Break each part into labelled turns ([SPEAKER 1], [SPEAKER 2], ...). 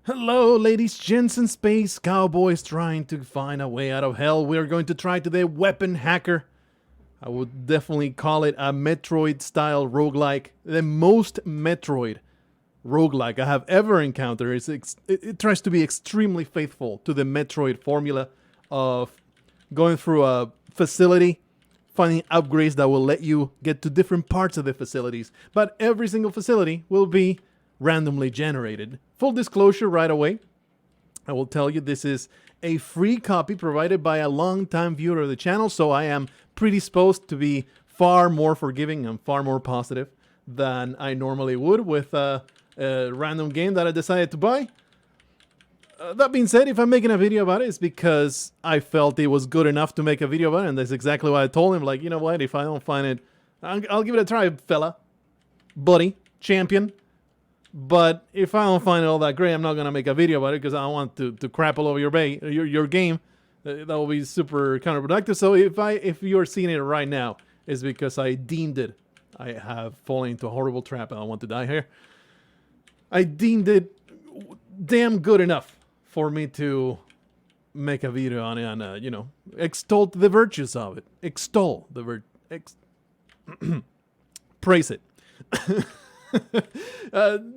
[SPEAKER 1] Hello, ladies, gents, and space cowboys trying to find a way out of hell. We're going to try today Weapon Hacker. I would definitely call it a Metroid-style roguelike. The most Metroid roguelike I have ever encountered. It tries to be extremely faithful to the Metroid formula of going through a facility, finding upgrades that will let you get to different parts of the facilities. But every single facility will be randomly generated. Full disclosure right away, I will tell you this is a free copy provided by a long-time viewer of the channel, so I am predisposed to be far more forgiving and far more positive than I normally would with a random game that I decided to buy. That being said, if I'm making a video about it, it's because I felt it was good enough to make a video about it, and that's exactly what I told him. Like, you know what, if I don't find it, I'll give it a try, fella, buddy, champion. But if I don't find it all that great, I'm not going to make a video about it because I don't want to crap all over your game. That will be super counterproductive. So if you're seeing it right now, it's because I deemed it. I have fallen into a horrible trap and I want to die here. I deemed it damn good enough for me to make a video on it and, extol the virtues of it. Extol the praise it.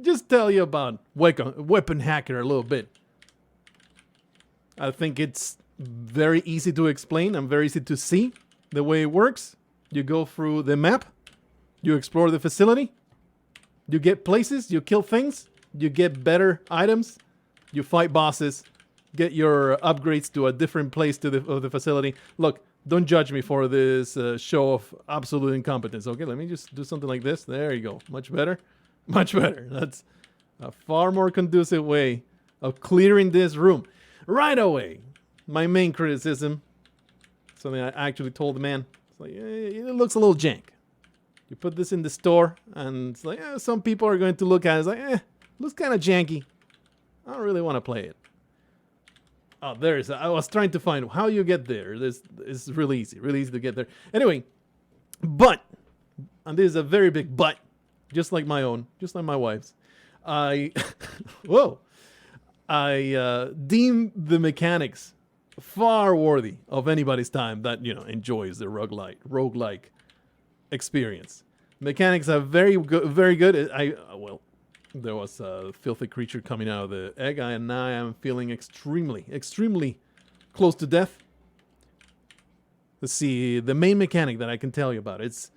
[SPEAKER 1] Just tell you about Weapon Hacker a little bit. I think it's very easy to explain and very easy to see the way it works. You go through the map, you explore the facility, you get places, you kill things, you get better items, you fight bosses, get your upgrades to a different place of the facility. Look, don't judge me for this show of absolute incompetence. Okay, let me just do something like this. There you go. Much better. Much better. That's a far more conducive way of clearing this room. Right away, my main criticism, something I actually told the man, it's like, it looks a little jank. You put this in the store, and it's like, some people are going to look at it, it's like, looks kind of janky. I don't really want to play it. Oh, I was trying to find how you get there. This is really easy to get there. Anyway, but, and this is a very big but, just like my own, just like my wife's, whoa, I deem the mechanics far worthy of anybody's time that, enjoys the roguelike experience. Mechanics are very good. Well, there was a filthy creature coming out of the egg, and now I am feeling extremely close to death. Let's see, the main mechanic that I can tell you about, it's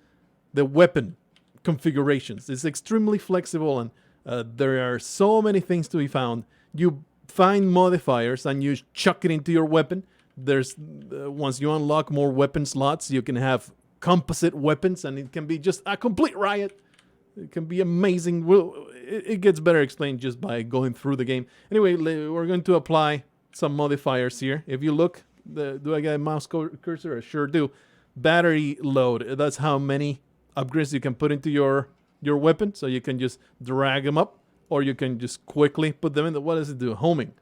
[SPEAKER 1] the weapon configurations. It's extremely flexible, and there are so many things to be found. You find modifiers, and you chuck it into your weapon. There's once you unlock more weapon slots, you can have composite weapons, and it can be just a complete riot. It can be amazing. It gets better explained just by going through the game. Anyway, we're going to apply some modifiers here. If you look, do I get a mouse cursor? I sure do. Battery load. That's how many upgrades you can put into your weapon. So you can just drag them up, or you can just quickly put them in. What does it do? Homing.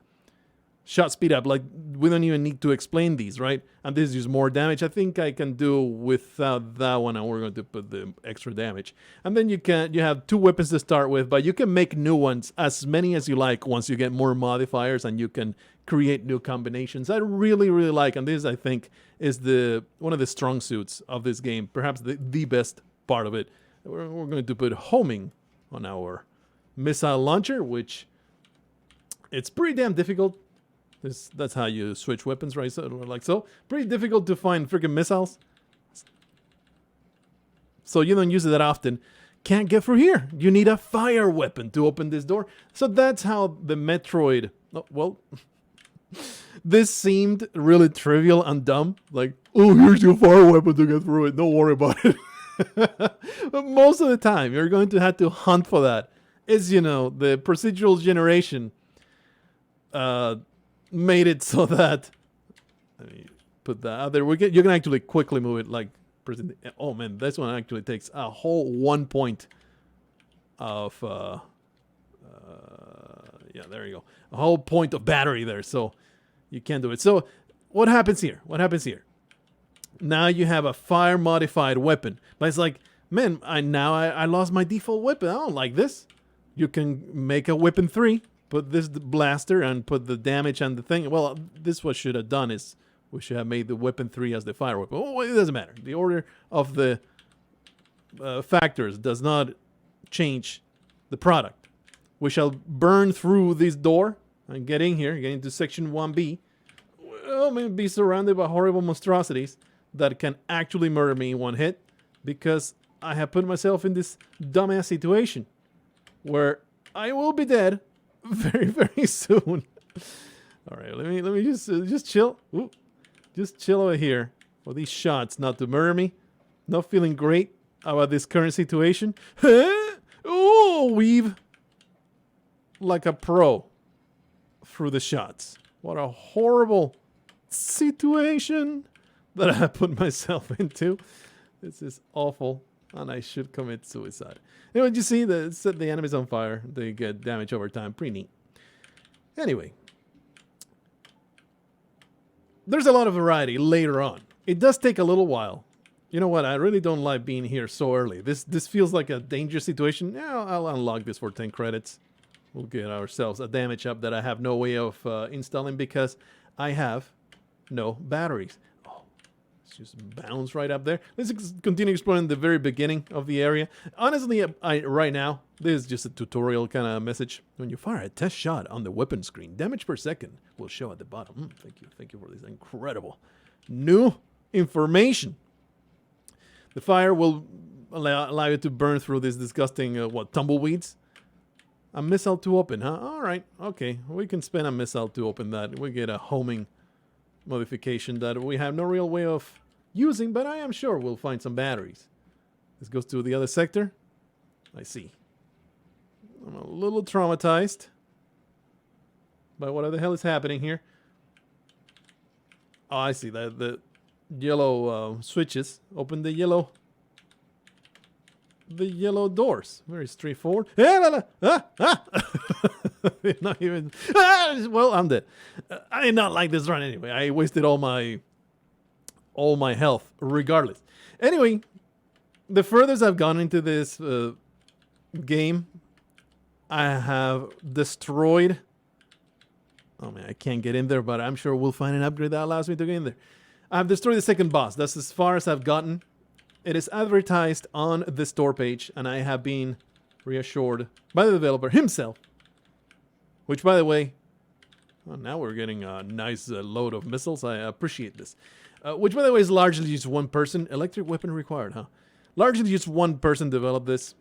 [SPEAKER 1] Shot speed up. Like, we don't even need to explain these, right? And this is more damage. I think I can do without that one, and we're going to put the extra damage. And then you have two weapons to start with, but you can make new ones, as many as you like, once you get more modifiers, and you can create new combinations. I really like, and this, I think, is one of the strong suits of this game, perhaps the best part of it. We're going to put homing on our missile launcher, which it's pretty damn difficult. That's how you switch weapons, right? So, like so. Pretty difficult to find freaking missiles. So you don't use it that often. Can't get through here. You need a fire weapon to open this door. So that's how the Metroid... Oh, well, this seemed really trivial and dumb. Like, oh, here's your fire weapon to get through it. Don't worry about it. But most of the time, you're going to have to hunt for that. It's, the procedural generation... made it so that, let me put that out there. You can actually quickly move it, like, oh man, this one actually takes a whole 1 point of, yeah, there you go. A whole point of battery there, so you can't do it. So what happens here? Now you have a fire modified weapon, but it's like, man, I lost my default weapon. I don't like this. You can make a weapon 3. put this blaster and put the damage on the thing. Well, this what should have done is we should have made the weapon 3 as the fire weapon. Oh, it doesn't matter. The order of the factors does not change the product. We shall burn through this door and get in here, get into section 1B. Well, maybe be surrounded by horrible monstrosities that can actually murder me in one hit because I have put myself in this dumbass situation where I will be dead very, very soon. All right, let me just chill. Ooh, just chill over here for these shots not to murder me. Not feeling great about this current situation. Oh, weave like a pro through the shots. What a horrible situation that I have put myself into. This is awful, and I should commit suicide. Anyway, you see, set the enemies on fire. They get damage over time. Pretty neat. Anyway, there's a lot of variety later on. It does take a little while. You know what? I really don't like being here so early. This feels like a dangerous situation. Yeah, I'll unlock this for 10 credits. We'll get ourselves a damage up that I have no way of installing because I have no batteries. Oh, let's just bounce right up there. Let's continue exploring the very beginning of the area. Honestly, right now, this is just a tutorial kind of message. When you fire a test shot on the weapon screen, damage per second will show at the bottom. Thank you for this incredible new information. The fire will allow you to burn through this disgusting, tumbleweeds? A missile to open, huh? All right, okay. We can spend a missile to open that. We get a homing modification that we have no real way of using, but I am sure we'll find some batteries. This goes to the other sector. I see. I'm a little traumatized by what the hell is happening here. Oh, I see. The yellow switches. Open the yellow doors. Very straightforward. Not even. Well, I'm dead. I did not like this run anyway. I wasted all my health, regardless. Anyway, the furthest I've gone into this game, I have destroyed. Oh man, I can't get in there, but I'm sure we'll find an upgrade that allows me to get in there. I've destroyed the second boss. That's as far as I've gotten. It is advertised on the store page, and I have been reassured by the developer himself. Which, by the way, well, now we're getting a nice load of missiles. I appreciate this. Which, by the way, is largely just one person. Electric weapon required, huh? Largely just one person developed this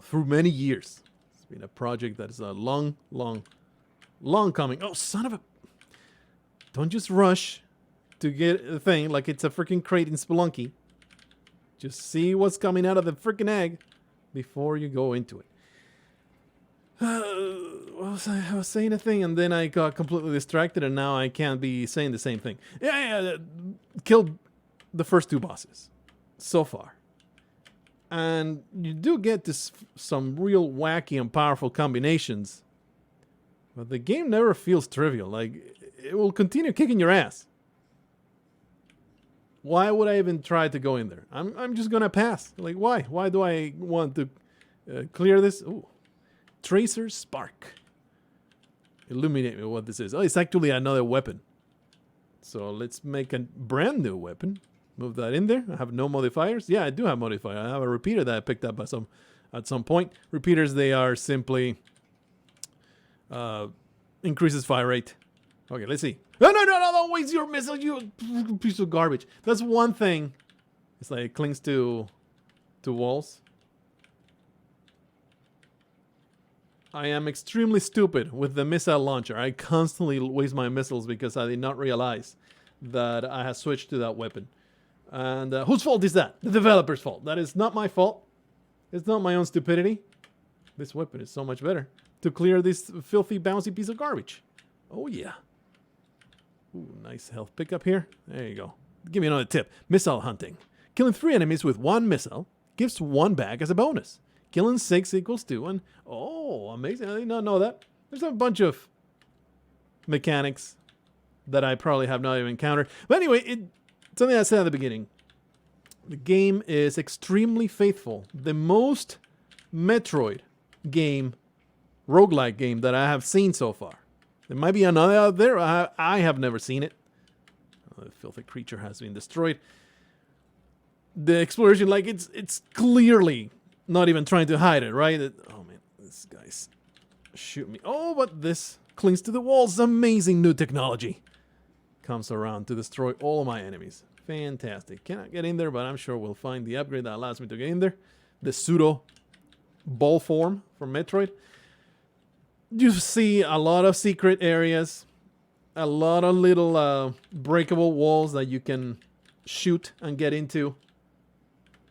[SPEAKER 1] through many years. It's been a project that is a long coming. Oh, son of a... Don't just rush to get a thing like it's a freaking crate in Spelunky. Just see what's coming out of the freaking egg before you go into it. I was saying a thing and then I got completely distracted and now I can't be saying the same thing. Yeah. Killed the first two bosses so far. And you do get some real wacky and powerful combinations. But the game never feels trivial. Like, it will continue kicking your ass. Why would I even try to go in there? I'm just gonna pass. Like, why? Why do I want to clear this? Ooh. Tracer Spark. Illuminate me what this is. Oh, it's actually another weapon. So let's make a brand new weapon. Move that in there. I have no modifiers. Yeah, I do have modifiers. I have a repeater that I picked up at some point. Repeaters, they are simply increases fire rate. Okay, let's see. No, don't waste your missile, you piece of garbage. That's one thing. It's like it clings to walls. I am extremely stupid with the missile launcher. I constantly waste my missiles because I did not realize that I had switched to that weapon. And whose fault is that? The developer's fault. That is not my fault. It's not my own stupidity. This weapon is so much better to clear this filthy, bouncy piece of garbage. Oh, yeah. Ooh, nice health pickup here. There you go. Give me another tip. Missile hunting. Killing 3 enemies with 1 missile gives 1 back as a bonus. Killing 6 equals 2. And oh, amazing. I did not know that. There's a bunch of mechanics that I probably have not even encountered. But anyway, something I said at the beginning. The game is extremely faithful. The most Metroid game roguelike game that I have seen so far. There might be another out there. I have never seen it. The filthy creature has been destroyed. The exploration, like, it's clearly not even trying to hide it, right? Oh man, this guy's shoot me. Oh, but this clings to the walls. Amazing new technology comes around to destroy all of my enemies. Fantastic. Cannot get in there, but I'm sure we'll find the upgrade that allows me to get in there. The pseudo ball form from Metroid. You see a lot of secret areas, a lot of little breakable walls that you can shoot and get into.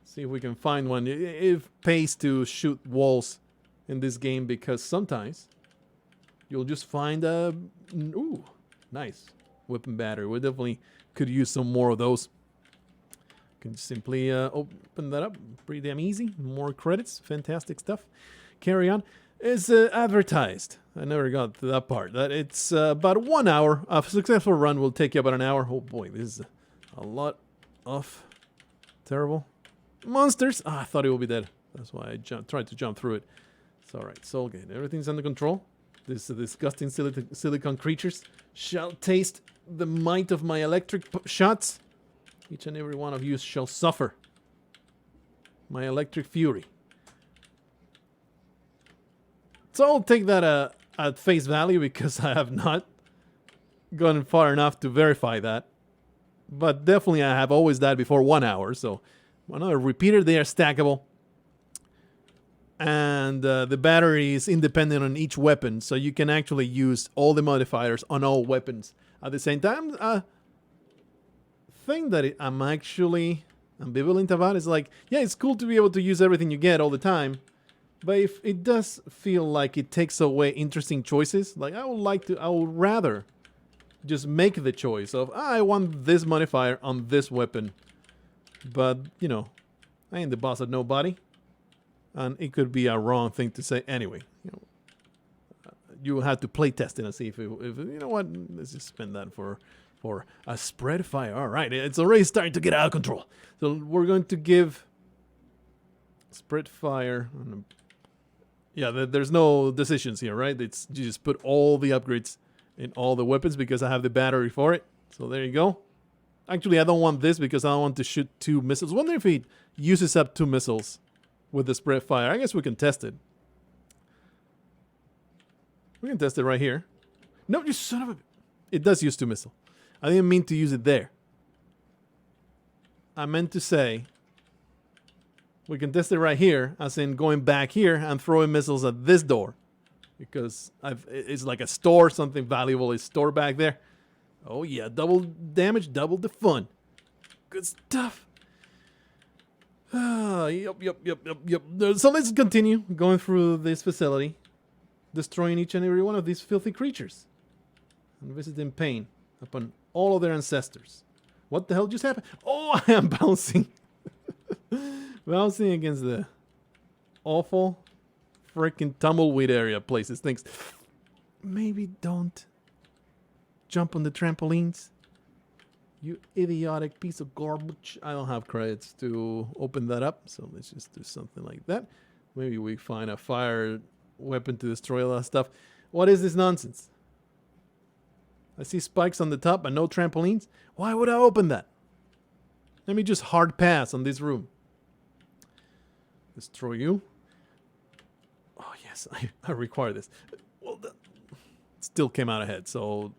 [SPEAKER 1] See if we can find one. It pays to shoot walls in this game because sometimes you'll just find a ooh, nice weapon battery. We definitely could use some more of those. Can simply open that up. Pretty damn easy. More credits. Fantastic stuff. Carry on. It's advertised. I never got to that part. That it's about 1 hour. A successful run will take you about an hour. Oh boy, this is a lot of terrible monsters. I thought it would be dead. That's why I tried to jump through it. It's alright. Soulgate. Everything's under control. These disgusting silicon creatures shall taste the might of my electric shots. Each and every one of you shall suffer my electric fury. So I'll take that at face value because I have not gone far enough to verify that. But definitely I have always died before 1 hour. So another repeater, they are stackable. And the battery is independent on each weapon. So you can actually use all the modifiers on all weapons at the same time. Thing that I'm actually ambivalent about is like, yeah, it's cool to be able to use everything you get all the time. But if it does feel like it takes away interesting choices, like I would rather just make the choice of, I want this modifier on this weapon. But, you know, I ain't the boss of nobody. And it could be a wrong thing to say anyway. You know, you have to play test it and see if you know what, let's just spend that for a spread fire. All right, it's already starting to get out of control. So we're going to give spread fire. Yeah, there's no decisions here, right? It's you just put all the upgrades in all the weapons because I have the battery for it. So there you go. Actually, I don't want this because I don't want to shoot 2 missiles. Wonder if it uses up 2 missiles with the spread fire. I guess we can test it. We can test it right here. No, you son of a... It does use 2 missiles. I didn't mean to use it there. I meant to say we can test it right here, as in going back here and throwing missiles at this door. Because it's like a store, something valuable is stored back there. Oh yeah, double damage, double the fun. Good stuff. Yep. So let's continue going through this facility, destroying each and every one of these filthy creatures, and visiting pain upon all of their ancestors. What the hell just happened? Oh, I am bouncing. Bouncing against the awful freaking tumbleweed area places. Things. Maybe don't jump on the trampolines. You idiotic piece of garbage. I don't have credits to open that up, so let's just do something like that. Maybe we find a fire weapon to destroy a lot of stuff. What is this nonsense? I see spikes on the top and no trampolines. Why would I open that? Let me just hard pass on this room. Destroy you. Oh yes, I require this. Well, still came out ahead, so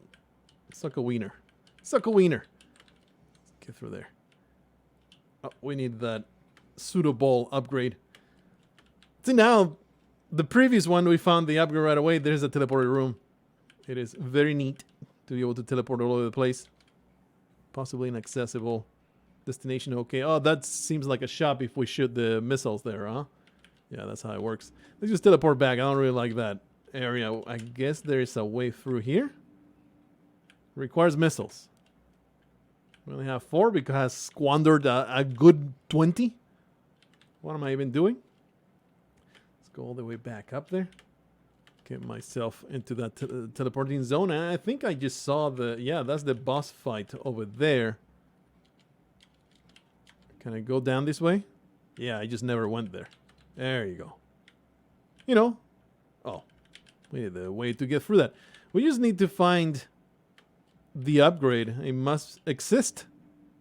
[SPEAKER 1] suck a wiener. Suck a wiener. Get through there. Oh, we need that pseudo ball upgrade. See now, the previous one we found the upgrade right away. There's a teleported room. It is very neat to be able to teleport all over the place. Possibly inaccessible destination. Okay. Oh, that seems like a shop if we shoot the missiles there, huh? Yeah, that's how it works. Let's just teleport back. I don't really like that area. I guess there's a way through here. Requires missiles. We only have 4 because I squandered a good 20. What am I even doing? Let's go all the way back up there. Get myself into that teleporting zone. And I think I just saw yeah, that's the boss fight over there. Can I go down this way? Yeah, I just never went there. There you go. You know. Oh. We need a way to get through that. We just need to find the upgrade. It must exist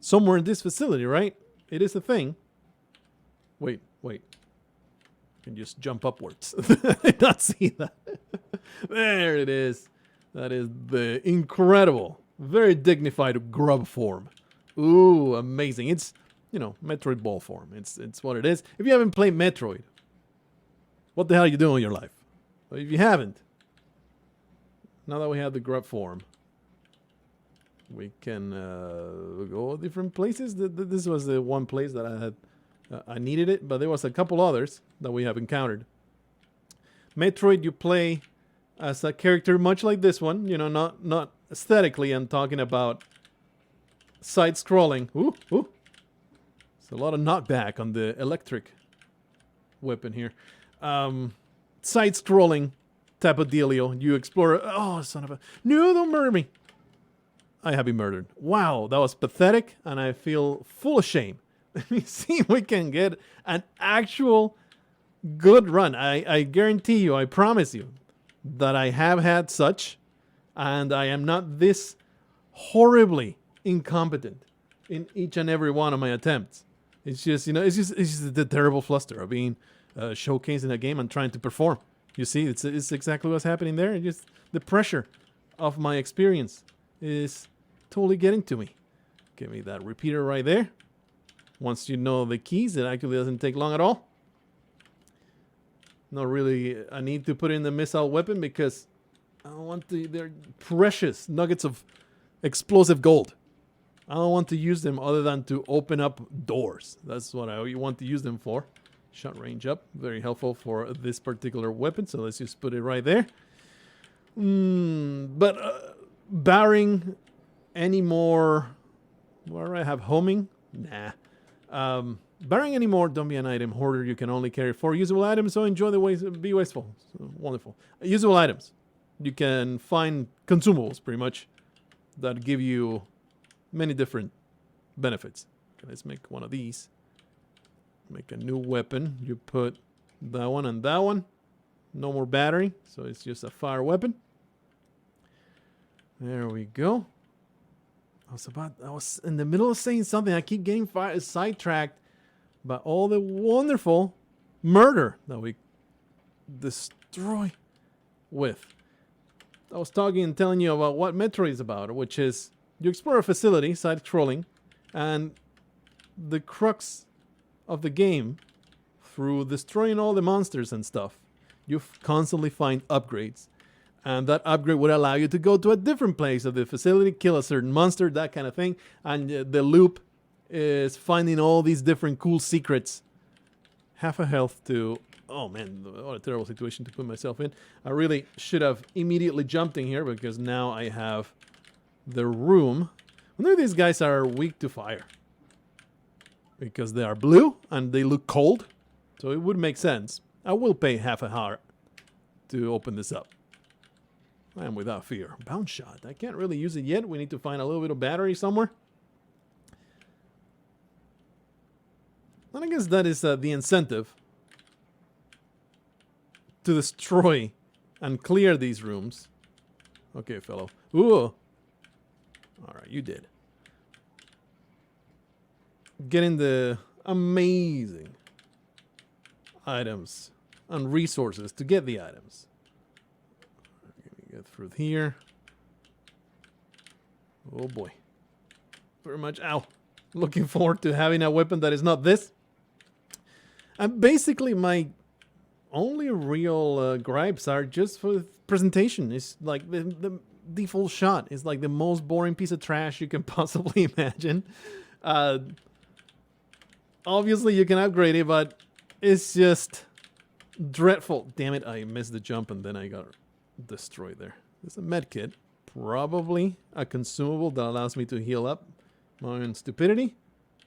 [SPEAKER 1] somewhere in this facility, right? It is a thing. Wait. You can just jump upwards. I did not see that. There it is. That is the incredible, very dignified grub form. Ooh, amazing. It's, you know, Metroid ball form. It's what it is. If you haven't played Metroid, what the hell are you doing with your life? Well, if you haven't, now that we have the grub form, we can go different places. This was the one place that I had. I needed it, but there was a couple others that we have encountered. Metroid, you play as a character much like this one. You know, not aesthetically. I'm talking about side-scrolling. Ooh. It's a lot of knockback on the electric weapon here. Side-scrolling type of dealio. You explore. Oh, son of a... No, don't murder me. I have been murdered. Wow, that was pathetic, and I feel full of shame. Let me see if we can get an actual good run. I guarantee you, I promise you, that I have had such, and I am not this horribly incompetent in each and every one of my attempts. It's just, you know, it's just the terrible fluster of being showcased in a game and trying to perform. You see, it's exactly what's happening there. And just the pressure of my experience is totally getting to me. Give me that repeater right there. Once you know the keys, it actually doesn't take long at all. Not really a need to put in the missile weapon because I don't want they're precious nuggets of explosive gold. I don't want to use them other than to open up doors. That's what I want to use them for. Shot range up, very helpful for this particular weapon. So let's just put it right there. But barring any more, where do I have homing? Nah. Barring any more, don't be an item hoarder. You can only carry 4 usable items, so enjoy the waste. Be wasteful. So, wonderful. Usable items. You can find consumables, pretty much, that give you many different benefits. Okay, let's make one of these. Make a new weapon. You put that one and that one. No more battery, so it's just a fire weapon. There we go. I was in the middle of saying something. I keep getting sidetracked by all the wonderful murder that we destroy with. I was talking and telling you about what Metroid is about, which is you explore a facility, side-scrolling, and the crux of the game, through destroying all the monsters and stuff, you constantly find upgrades. And that upgrade would allow you to go to a different place of the facility, kill a certain monster, that kind of thing. And the loop is finding all these different cool secrets. Half a health to... Oh man, what a terrible situation to put myself in. I really should have immediately jumped in here because now I have the room. I wonder if these guys are weak to fire. Because they are blue and they look cold. So it would make sense. I will pay half a heart to open this up. I am without fear. Bounce shot. I can't really use it yet. We need to find a little bit of battery somewhere. And I guess that is the incentive to destroy and clear these rooms. Okay, fellow. Ooh. Alright, you did. Getting the amazing items and resources to get the items. Get through here. Oh boy. Very much, ow. Looking forward to having a weapon that is not this. And basically my only real gripes are just for the presentation. It's like the default shot is like the most boring piece of trash you can possibly imagine. Obviously you can upgrade it, but it's just dreadful. Damn it, I missed the jump and then I got destroyed there. There's a med kit. Probably a consumable that allows me to heal up my own stupidity.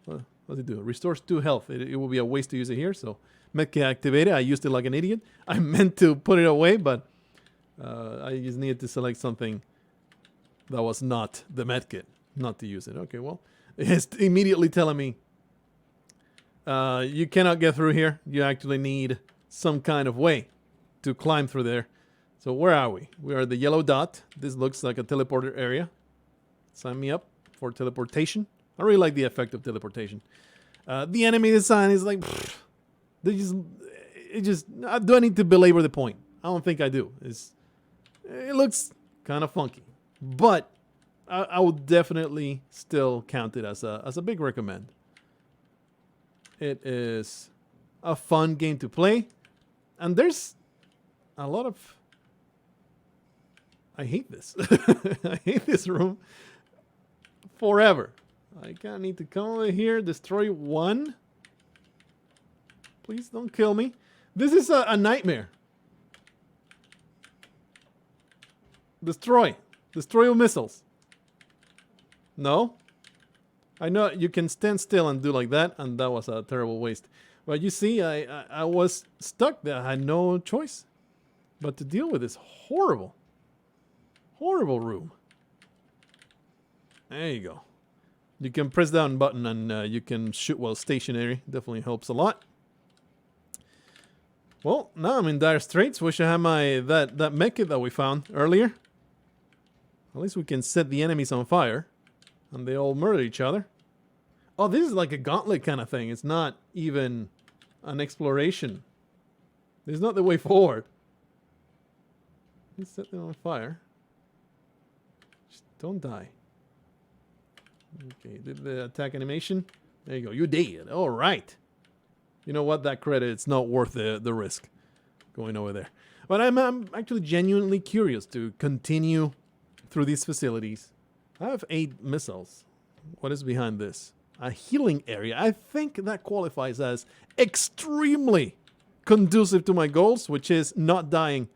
[SPEAKER 1] What does it do? It restores 2 health. It will be a waste to use it here, so med kit activated. I used it like an idiot. I meant to put it away, but I just needed to select something that was not the med kit, not to use it. Okay, well, it's immediately telling me you cannot get through here. You actually need some kind of way to climb through there. So where are we? We are the yellow dot. This looks like a teleporter area. Sign me up for teleportation. I really like the effect of teleportation. The enemy design is like, they just. Do I need to belabor the point? I don't think I do. It looks kind of funky, but I would definitely still count it as a big recommend. It is a fun game to play, and there's a lot of. I hate this. I hate this room forever. I kind of need to come over here, destroy one. Please don't kill me. This is a nightmare. Destroy. Destroy with missiles. No? I know you can stand still and do like that, and that was a terrible waste. But you see, I was stuck there. I had no choice but to deal with this horrible, horrible room. There you go. You can press down button and you can shoot while stationary. Definitely helps a lot. Well, now I'm in dire straits. Wish I had that medkit that we found earlier. At least we can set the enemies on fire. And they all murder each other. Oh, this is like a gauntlet kind of thing. It's not even an exploration. This is not the way forward. Let's set them on fire. Just don't die. Okay, did the attack animation. There you go. You did. All right. You know what? That credit, it's not worth the risk going over there. But I'm actually genuinely curious to continue through these facilities. I have 8 missiles. What is behind this? A healing area. I think that qualifies as extremely conducive to my goals, which is not dying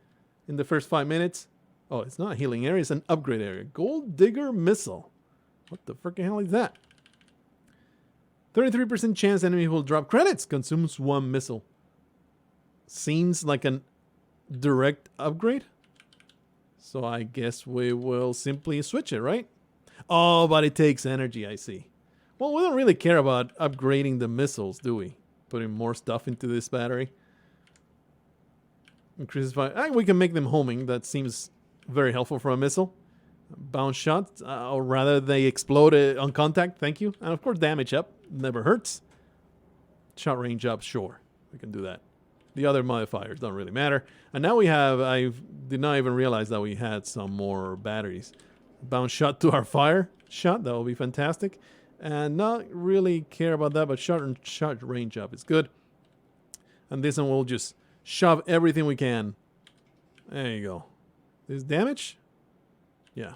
[SPEAKER 1] in the first 5 minutes. Oh, it's not a healing area. It's an upgrade area. Gold Digger Missile. What the freaking hell is that? 33% chance enemy will drop credits. Consumes 1 missile. Seems like an direct upgrade. So I guess we will simply switch it, right? Oh, but it takes energy, I see. Well, we don't really care about upgrading the missiles, do we? Putting more stuff into this battery. Increases fire. We can make them homing. That seems very helpful for a missile. Bounce shots, or rather they explode on contact, thank you. And of course damage up, never hurts. Shot range up, sure, we can do that. The other modifiers don't really matter. And now we have, I did not even realize that we had some more batteries. Bounce shot to our fire shot, that will be fantastic. And not really care about that, but shot range up is good. And this one we'll just shove everything we can. There you go. This damage? Yeah.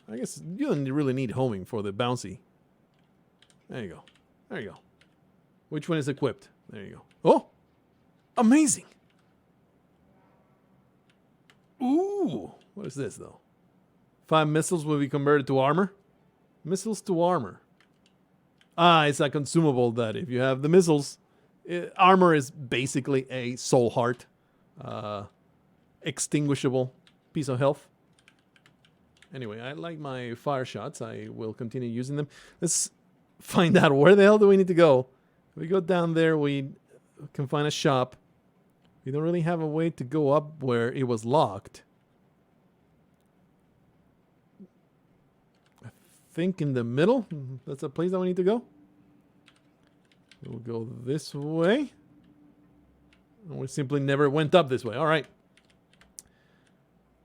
[SPEAKER 1] I guess you don't really need homing for the bouncy. There you go. There you go. Which one is equipped? There you go. Oh! Amazing! Ooh! What is this, though? 5 missiles will be converted to armor. Missiles to armor. Ah, it's a consumable that if you have the missiles... armor is basically a soul heart. Extinguishable piece of health. Anyway, I like my fire shots. I will continue using them. Let's find out where the hell do we need to go. We go down there, we can find a shop. We don't really have a way to go up where it was locked. I think in the middle, that's a place that we need to go. We'll go this way. And we simply never went up this way. All right.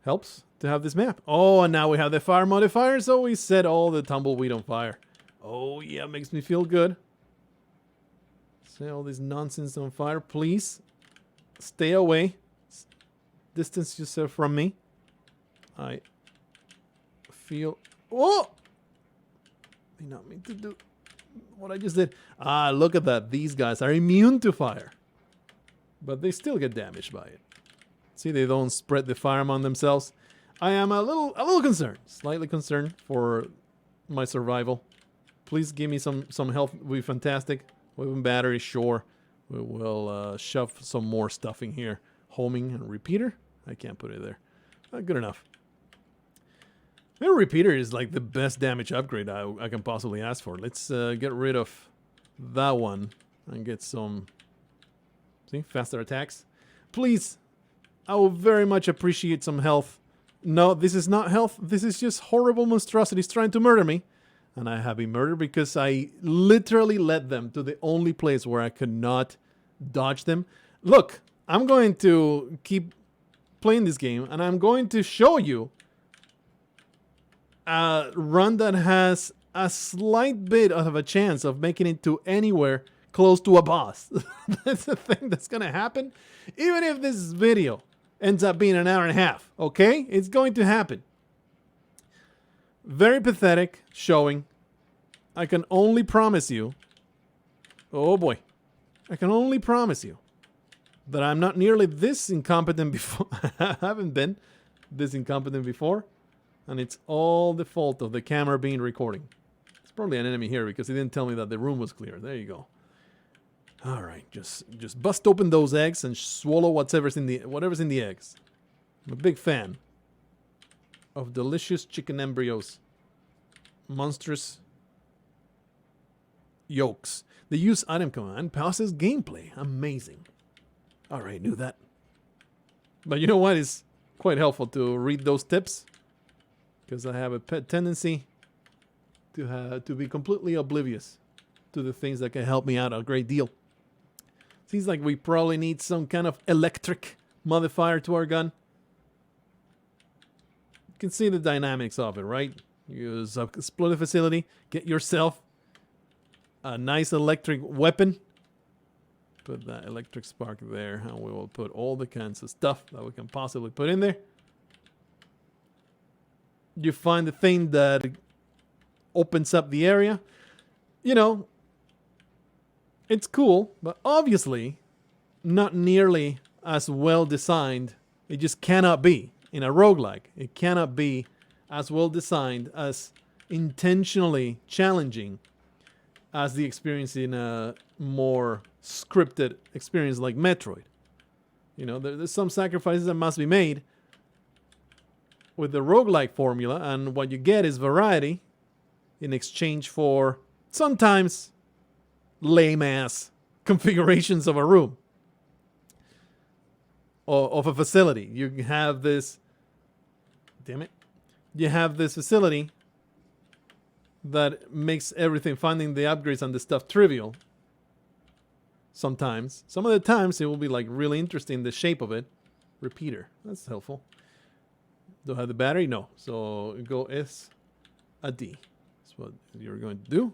[SPEAKER 1] Helps to have this map. Oh, and now we have the fire modifier, so we set all the tumbleweed on fire. Oh, yeah, makes me feel good. Set all this nonsense on fire, please. Stay away. Distance yourself from me. I feel... Oh! I not mean to do what I just did. Ah, look at that. These guys are immune to fire. But they still get damaged by it. See, they don't spread the fire among themselves. I am a little concerned, slightly concerned for my survival. Please give me some health. Would be fantastic. Weapon battery, sure. We will shove some more stuff in here. Homing and repeater. I can't put it there. Not good enough. Maybe repeater is like the best damage upgrade I can possibly ask for. Let's get rid of that one and get some. See, faster attacks. Please. I will very much appreciate some health. No, this is not health. This is just horrible monstrosities trying to murder me. And I have been murdered because I literally led them to the only place where I could not dodge them. Look, I'm going to keep playing this game, and I'm going to show you a run that has a slight bit of a chance of making it to anywhere close to a boss. That's the thing that's going to happen. Even if this video ends up being an hour and a half, okay? It's going to happen. Very pathetic showing. I can only promise you, oh boy, I can only promise you that I'm not nearly this incompetent before. I haven't been this incompetent before, and it's all the fault of the camera being recording. It's probably an enemy here because he didn't tell me that the room was clear. There you go. All right, just bust open those eggs and swallow whatever's in the eggs. I'm a big fan of delicious chicken embryos. Monstrous yolks. The use item command pauses gameplay. Amazing. All right, knew that. But you know what? It's quite helpful to read those tips because I have a pet tendency to be completely oblivious to the things that can help me out a great deal. Seems like we probably need some kind of electric modifier to our gun. You can see the dynamics of it, right? Use a explosive facility, get yourself a nice electric weapon. Put that electric spark there, and we will put all the kinds of stuff that we can possibly put in there. You find the thing that opens up the area. You know, it's cool, but obviously not nearly as well designed. It just cannot be in a roguelike. It cannot be as well designed, as intentionally challenging as the experience in a more scripted experience like Metroid. You know, there's some sacrifices that must be made with the roguelike formula, and what you get is variety in exchange for sometimes lame-ass configurations of a room or of a facility. You have this... Damn it. You have this facility that makes everything, finding the upgrades and the stuff, trivial. Sometimes. Some of the times it will be like really interesting, the shape of it. Repeater. That's helpful. Do I have the battery? No. So go S, a D. That's what you're going to do.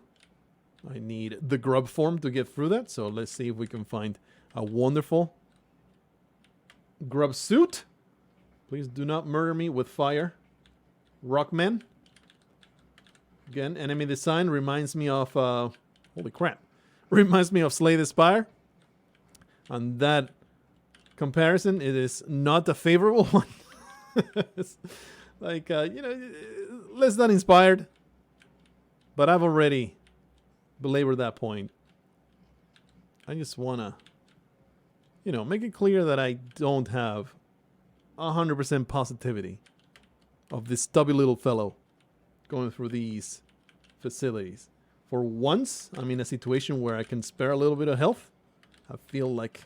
[SPEAKER 1] I need the grub form to get through that. So let's see if we can find a wonderful grub suit. Please do not murder me with fire. Rockman. Again, enemy design reminds me of... holy crap. Reminds me of Slay the Spire. And that comparison, it is not a favorable one. It's like, you know, less than inspired. But I've already belabored that point. I just want to, you know, make it clear that I don't have 100% positivity of this stubby little fellow going through these facilities. For once, I'm in a situation where I can spare a little bit of health. I feel like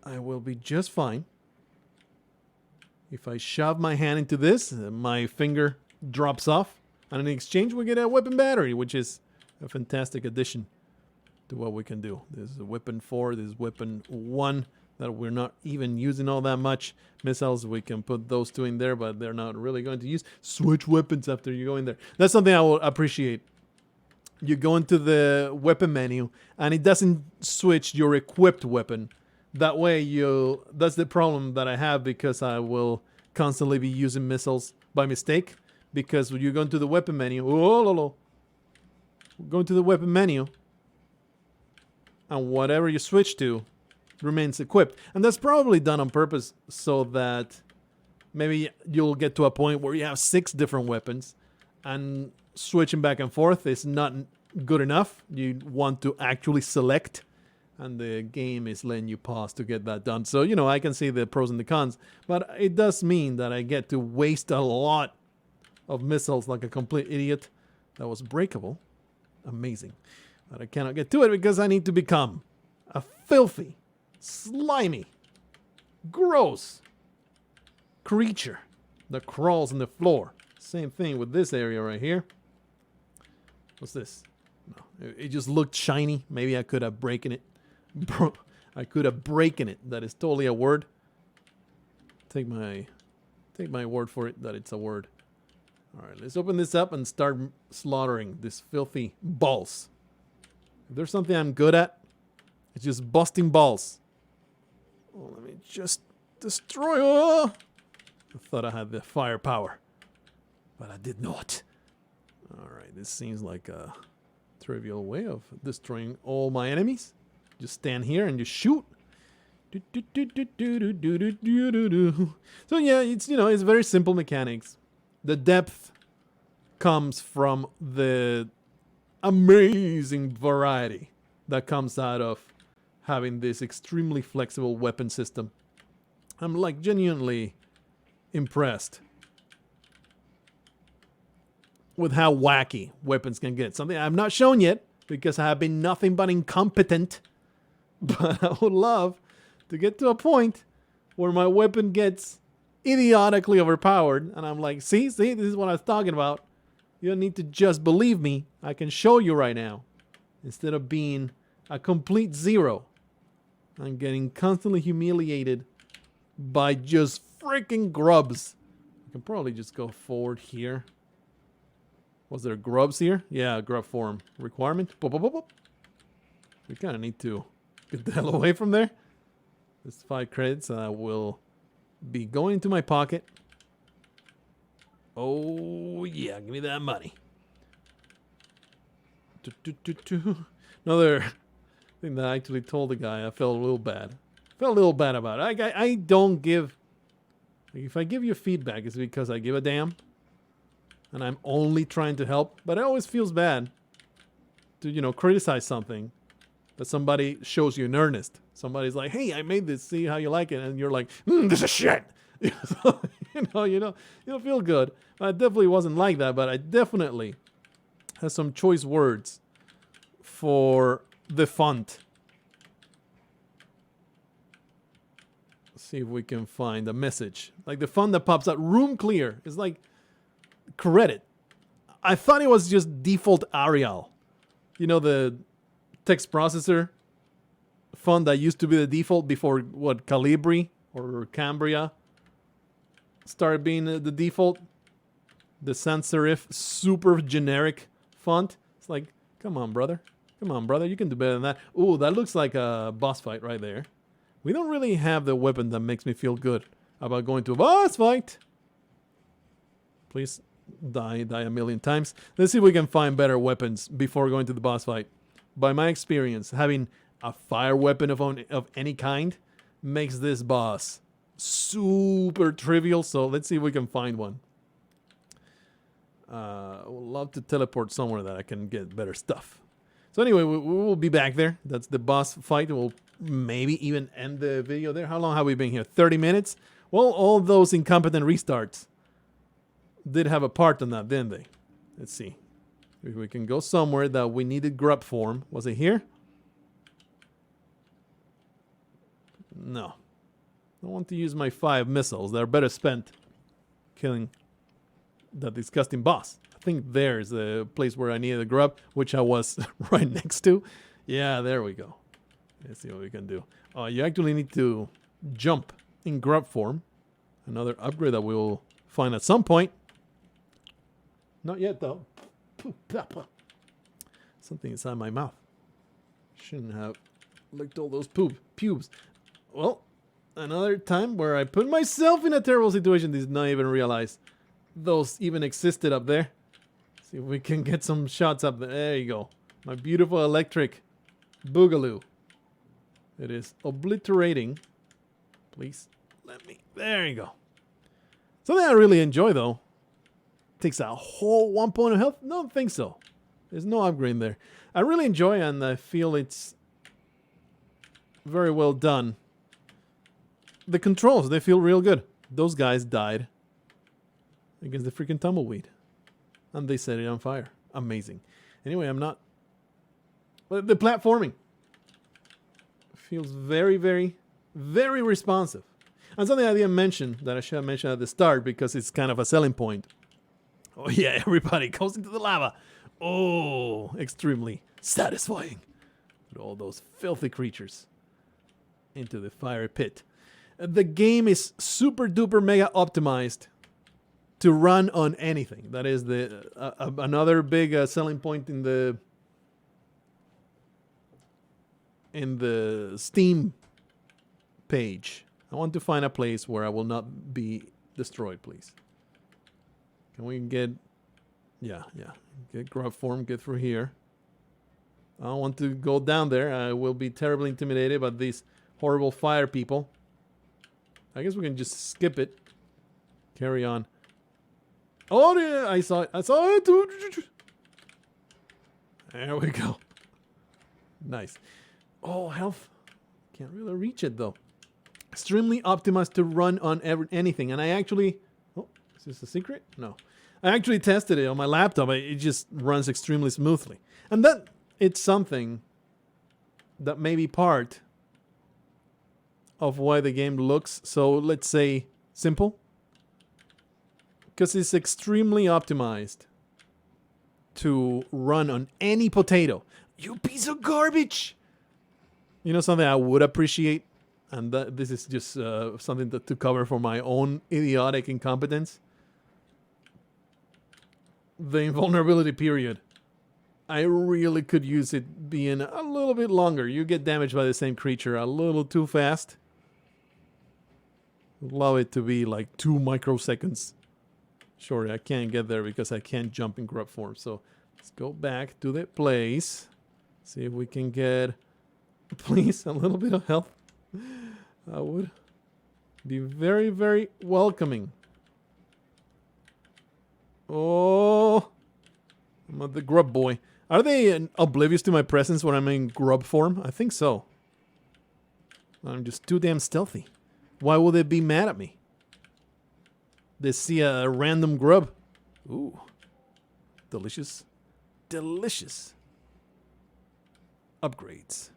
[SPEAKER 1] I will be just fine. If I shove my hand into this, my finger drops off. And in exchange, we get a weapon battery, which is a fantastic addition to what we can do. This is weapon 4, this is weapon 1 that we're not even using all that much. Missiles, we can put those 2 in there, but they're not really going to use. Switch weapons after you go in there. That's something I will appreciate. You go into the weapon menu, and it doesn't switch your equipped weapon. That way, that's the problem that I have, because I will constantly be using missiles by mistake. Because when you go into the weapon menu, go into the weapon menu, and whatever you switch to remains equipped. And that's probably done on purpose so that maybe you'll get to a point where you have 6 different weapons, and switching back and forth is not good enough. You want to actually select, and the game is letting you pause to get that done. So, you know, I can see the pros and the cons, but it does mean that I get to waste a lot of missiles like a complete idiot. That was breakable. Amazing. But I cannot get to it because I need to become a filthy, slimy gross creature that crawls on the floor. Same thing with this area right here. What's this? No, it just looked shiny. Maybe I could have broken it. Bro, I could have broken it. That is totally a word. Take my word for it that it's a word. All right, let's open this up and start slaughtering these filthy balls. If there's something I'm good at, it's just busting balls. Oh, let me just destroy. Oh! I thought I had the firepower, but I did not. All right, this seems like a trivial way of destroying all my enemies. Just stand here and just shoot. So yeah, it's very simple mechanics. The depth comes from the amazing variety that comes out of having this extremely flexible weapon system. I'm like genuinely impressed with how wacky weapons can get. Something I've not shown yet because I have been nothing but incompetent. But I would love to get to a point where my weapon gets idiotically overpowered and I'm like, see, this is what I was talking about. You don't need to just believe me. I can show you right now. Instead of being a complete zero, I'm getting constantly humiliated by just freaking grubs. I can probably just go forward here. Was there grubs here? Yeah, grub form requirement. Boop, boop, boop, boop. We kind of need to get the hell away from there. There's 5 credits. I will be going into my pocket. Oh, yeah. Give me that money. Another thing that I actually told the guy, I felt a little bad. Felt a little bad about it. I don't give... If I give you feedback, it's because I give a damn. And I'm only trying to help. But it always feels bad to, criticize something that somebody shows you in earnest. Somebody's like, hey, I made this, see how you like it. And you're like, this is shit. So, you don't feel good. I definitely wasn't like that, but I definitely have some choice words for the font. Let's see if we can find a message. Like the font that pops out, room clear. It's like credit. I thought it was just default Arial. The text processor font that used to be the default before Calibri or Cambria started being the default. The sans serif super generic font. It's like, come on, brother. Come on, brother. You can do better than that. Ooh, that looks like a boss fight right there. We don't really have the weapon that makes me feel good about going to a boss fight. Please die a million times. Let's see if we can find better weapons before going to the boss fight. By my experience, having a fire weapon of any kind makes this boss super trivial. So let's see if we can find one. I would love to teleport somewhere that I can get better stuff. So anyway, we will be back there. That's the boss fight. We'll maybe even end the video there. How long have we been here? 30 minutes? Well, all those incompetent restarts did have a part in that, didn't they? Let's see. If we can go somewhere that we needed grub form. Was it here? No. I want to use my 5 missiles. They're better spent killing that disgusting boss. I think there's the place where I needed a grub, which I was right next to. Yeah, there we go. Let's see what we can do. You actually need to jump in grub form. Another upgrade that we will find at some point. Not yet, though. Something inside my mouth. Shouldn't have licked all those pubes. Well, another time where I put myself in a terrible situation. Did not even realize those even existed up there. See if we can get some shots up there. There you go. My beautiful electric boogaloo. It is obliterating. Please let me. There you go. Something I really enjoy, though. Takes a whole 1 point of health? No, I don't think so. There's no upgrade there. I really enjoy and I feel it's very well done. The controls, they feel real good. Those guys died against the freaking tumbleweed. And they set it on fire. Amazing. Anyway, I'm not... But the platforming feels very, very, very responsive. And something I didn't mention that I should have mentioned at the start because it's kind of a selling point. Oh yeah, everybody goes into the lava. Oh, extremely satisfying. With all those filthy creatures into the fiery pit. The game is super duper mega optimized to run on anything. That is the another big selling point in the Steam page. I want to find a place where I will not be destroyed, please. Can we get... Yeah. Get grub form, get through here. I don't want to go down there. I will be terribly intimidated by these horrible fire people. I guess we can just skip it. Carry on. Oh, yeah, I saw it. There we go. Nice. Oh, health. Can't really reach it, though. Extremely optimized to run on anything. And I actually... Oh, is this a secret? No. I actually tested it on my laptop. It just runs extremely smoothly. And that it's something that may be part of why the game looks so, let's say, simple. Because it's extremely optimized to run on any potato. You piece of garbage! You know something I would appreciate? And this is just something to cover for my own idiotic incompetence. The invulnerability period. I really could use it being a little bit longer. You get damaged by the same creature a little too fast. Allow it to be like 2 microseconds. Sorry, I can't get there because I can't jump in grub form. So let's go back to the place. See if we can get, please, a little bit of health. I would be very, very welcoming. Oh, I'm the grub boy. Are they oblivious to my presence when I'm in grub form? I think so. I'm just too damn stealthy. Why would they be mad at me? They see a random grub. Ooh. Delicious. Delicious. Upgrades.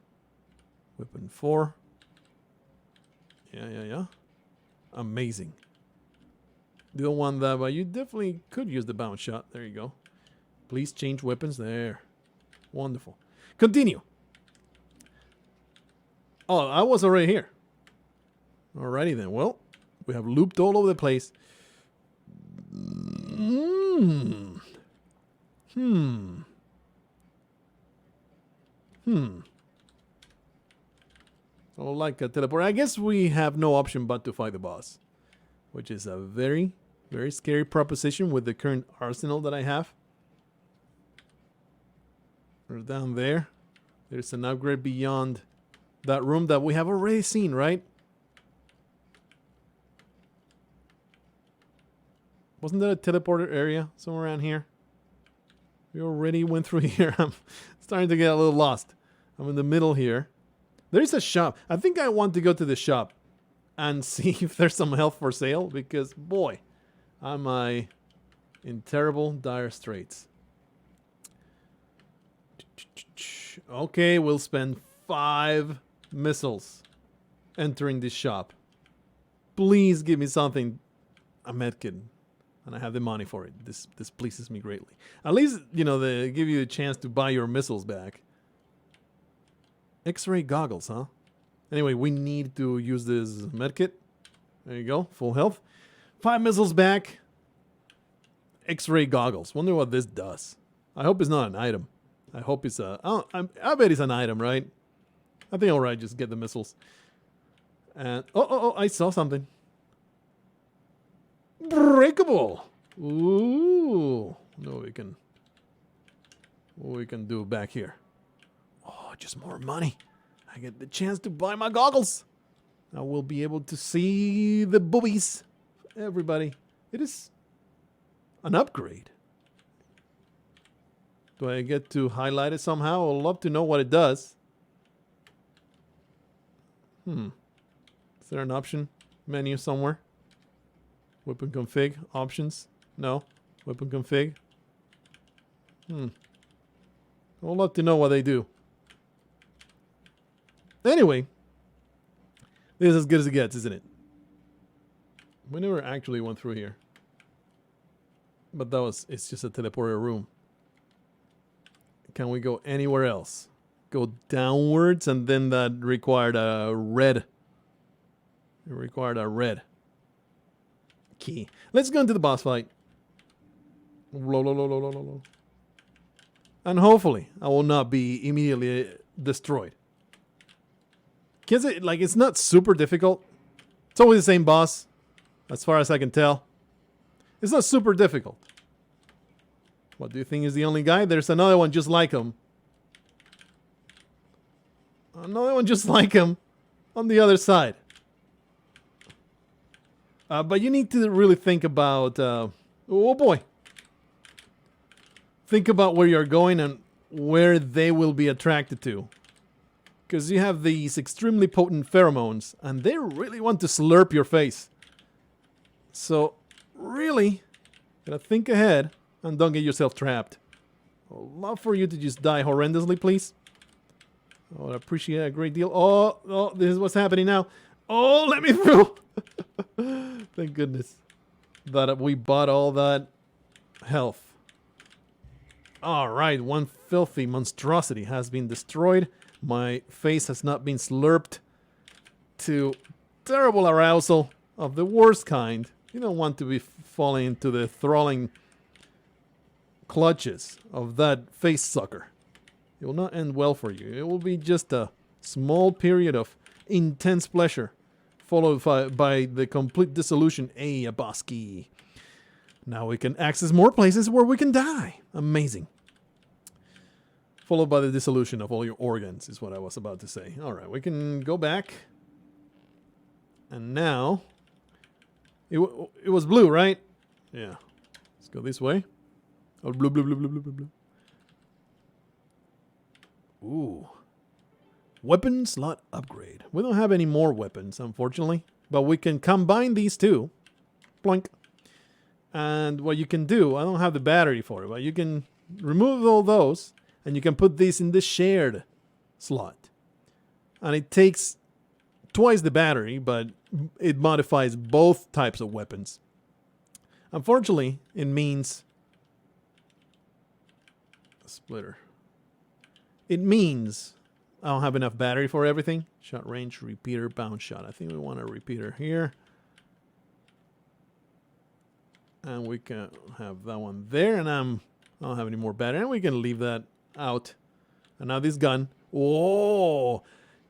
[SPEAKER 1] Weapon 4. Yeah. Amazing. You don't want that, but you definitely could use the bounce shot. There you go. Please change weapons. There. Wonderful. Continue. Oh, I was already here. Alrighty then. Well, we have looped all over the place. I would like a teleport. I guess we have no option but to fight the boss, which is a very, very scary proposition with the current arsenal that I have. We're down there. There's an upgrade beyond that room that we have already seen, right? Wasn't there a teleporter area somewhere around here? We already went through here. I'm starting to get a little lost. I'm in the middle here. There's a shop. I think I want to go to the shop and see if there's some health for sale because, boy, am I in terrible, dire straits. Okay, we'll spend 5 missiles entering this shop. Please give me something. A medkit. And I have the money for it. This pleases me greatly. At least, you know, they give you a chance to buy your missiles back. X-ray goggles, huh? Anyway, we need to use this medkit. There you go. Full health. 5 missiles back. X-ray goggles. Wonder what this does. I hope it's not an item. I hope it's a... Oh, I bet it's an item, right? I think alright, just get the missiles. And... Oh, I saw something. Breakable. Ooh. No, what we can do back here. Oh, just more money. I get the chance to buy my goggles. I will be able to see the boobies. Everybody. It is an upgrade. Do I get to highlight it somehow? I'd love to know what it does. Is there an option menu somewhere? Weapon config options? No. Weapon config. I'd love to know what they do. Anyway, this is as good as it gets, isn't it? We never actually went through here. But it's just a teleporter room. Can we go anywhere else? Go downwards, and then that required a red. It required a red key. Let's go into the boss fight. And hopefully I will not be immediately destroyed. Because it's not super difficult. It's always the same boss, as far as I can tell. It's not super difficult. What do you think is the only guy? There's another one just like him. Another one just like him on the other side. But you need to really think about... oh boy. Think about where you're going and where they will be attracted to. Because you have these extremely potent pheromones, and they really want to slurp your face. So, really, gotta think ahead and don't get yourself trapped. I'd love for you to just die horrendously, please. I would appreciate it a great deal. Oh, this is what's happening now. Oh, let me through. Thank goodness that we bought all that health. Alright, one filthy monstrosity has been destroyed. My face has not been slurped to terrible arousal of the worst kind. You don't want to be falling into the thralling clutches of that face sucker. It will not end well for you. It will be just a small period of intense pleasure, followed by the complete dissolution. Hey, a boss key. Now we can access more places where we can die. Amazing. Followed by the dissolution of all your organs, is what I was about to say. Alright, we can go back. And now... It was blue, right? Yeah. Let's go this way. Oh, blue, blue, blue, blue, blue, blue, blue. Ooh. Weapon slot upgrade. We don't have any more weapons, unfortunately. But we can combine these two. Plunk. And what you can do, I don't have the battery for it, but you can remove all those, and you can put these in the shared slot. And it takes twice the battery, but it modifies both types of weapons. Unfortunately, it means... a splitter. It means I don't have enough battery for everything. Shot range, repeater, bound shot. I think we want a repeater here. And we can have that one there, and I don't have any more battery, and we can leave that out. And now this gun, whoa!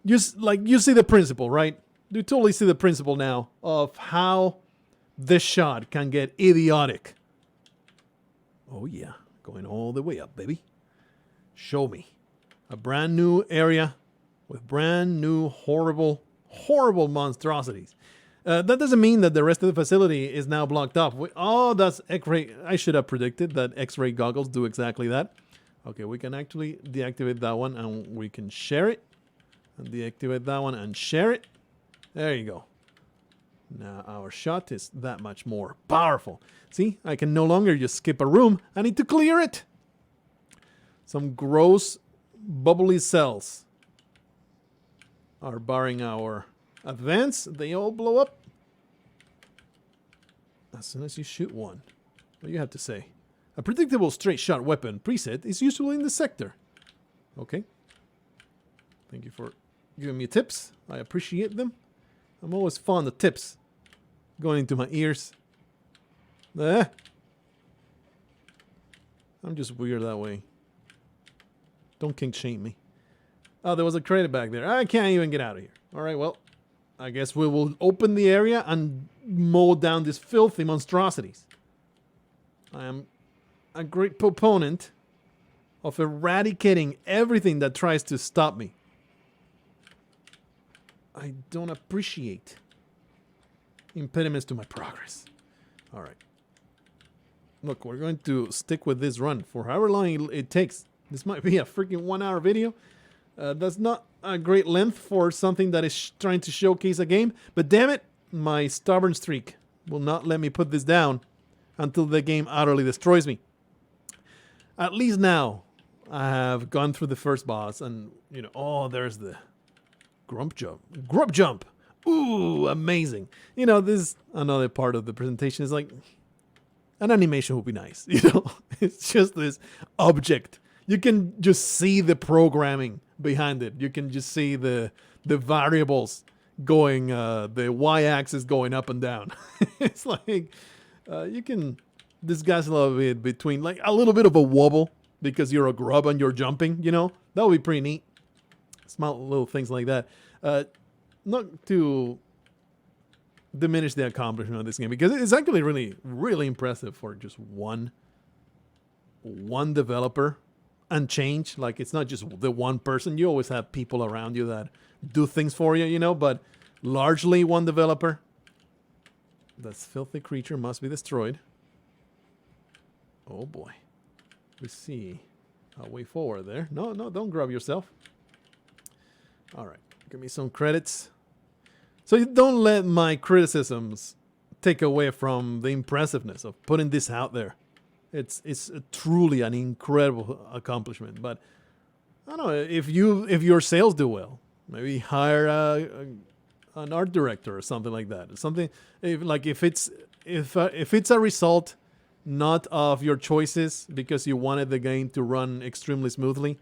[SPEAKER 1] You see the principle, right? You totally see the principle now of how this shot can get idiotic. Oh yeah, going all the way up, baby. Show me a brand new area with brand new horrible, horrible monstrosities. That doesn't mean that the rest of the facility is now blocked off. That's X-ray. I should have predicted that X-ray goggles do exactly that. Okay, we can actually deactivate that one, and we can share it. And deactivate that one and share it. There you go. Now our shot is that much more powerful. See, I can no longer just skip a room. I need to clear it. Some gross, bubbly cells are barring our... advance, they all blow up as soon as you shoot one. What do you have to say? A predictable straight shot weapon preset is usually in the sector. Okay. Thank you for giving me tips. I appreciate them. I'm always fond of tips going into my ears. I'm just weird that way. Don't kink shame me. Oh, there was a crate back there. I can't even get out of here. Alright, well. I guess we will open the area and mow down these filthy monstrosities. I am a great proponent of eradicating everything that tries to stop me. I don't appreciate impediments to my progress. Alright. Look, we're going to stick with this run for however long it takes. This might be a freaking 1-hour video. That's not a great length for something that is trying to showcase a game. But damn it, my stubborn streak will not let me put this down until the game utterly destroys me. At least now, I have gone through the first boss and, you know, oh, there's the grump jump. Grump jump! Ooh, amazing. You know, this another part of the presentation is like an animation would be nice. You know, it's just this object. You can just see the programming behind it. You can just see the variables going, the y-axis going up and down. It's like you can discuss a little bit between like a little bit of a wobble because you're a grub and you're jumping. You know, that would be pretty neat. Small little things like that. Not to diminish the accomplishment of this game because it's actually really, really impressive for just one developer and change. Like it's not just the one person. You always have people around you that do things for you, you know, but largely one developer. This filthy creature must be destroyed. Oh boy. We see a way forward there. No, don't grab yourself. All right. Give me some credits. So you don't let my criticisms take away from the impressiveness of putting this out there. It's truly an incredible accomplishment. But I don't know if your sales do well, maybe hire an art director or something like that. Something if it's a result not of your choices because you wanted the game to run extremely smoothly,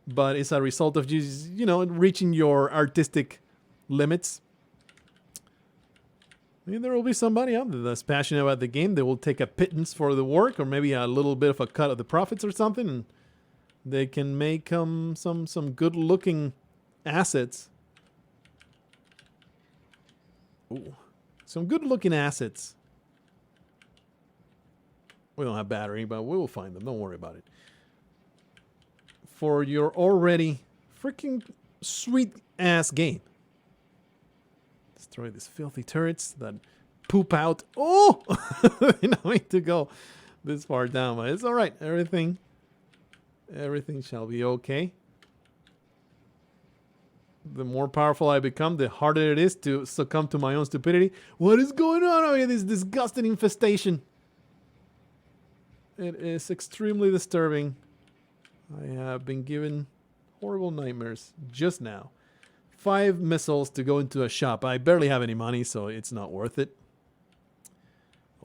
[SPEAKER 1] but it's a result of just, you know, reaching your artistic limits. I mean, there will be somebody out there that's passionate about the game. They will take a pittance for the work, or maybe a little bit of a cut of the profits or something, and they can make some good-looking assets. Ooh, some good-looking assets. We don't have battery, but we will find them. Don't worry about it. For your already freaking sweet-ass game. Destroy these filthy turrets that poop out. Oh! You don't need to go this far down, but it's all right. Everything shall be okay. The more powerful I become, the harder it is to succumb to my own stupidity. What is going on over here? This disgusting infestation. It is extremely disturbing. I have been given horrible nightmares just now. 5 missiles to go into a shop. I barely have any money, so it's not worth it.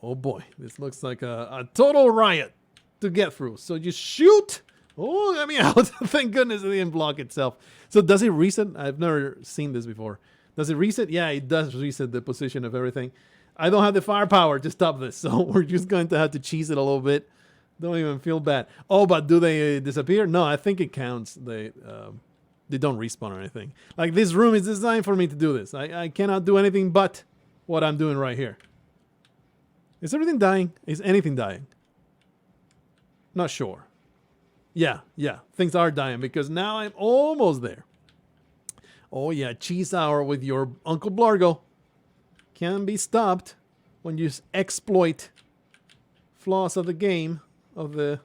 [SPEAKER 1] Oh boy, this looks like a total riot to get through. So you shoot. Oh, let me out. Thank goodness it didn't block itself. So does it reset? I've never seen this before. Does it reset? Yeah, it does reset the position of everything. I don't have the firepower to stop this, so we're just going to have to cheese it a little bit. Don't even feel bad. Oh, but do they disappear? No, I think it counts. They don't respawn or anything. Like, this room is designed for me to do this. I cannot do anything but what I'm doing right here. Is everything dying? Is anything dying? Not sure. Yeah, things are dying because now I'm almost there. Oh yeah, cheese hour with your Uncle Blargo can be stopped when you exploit flaws of the game, of the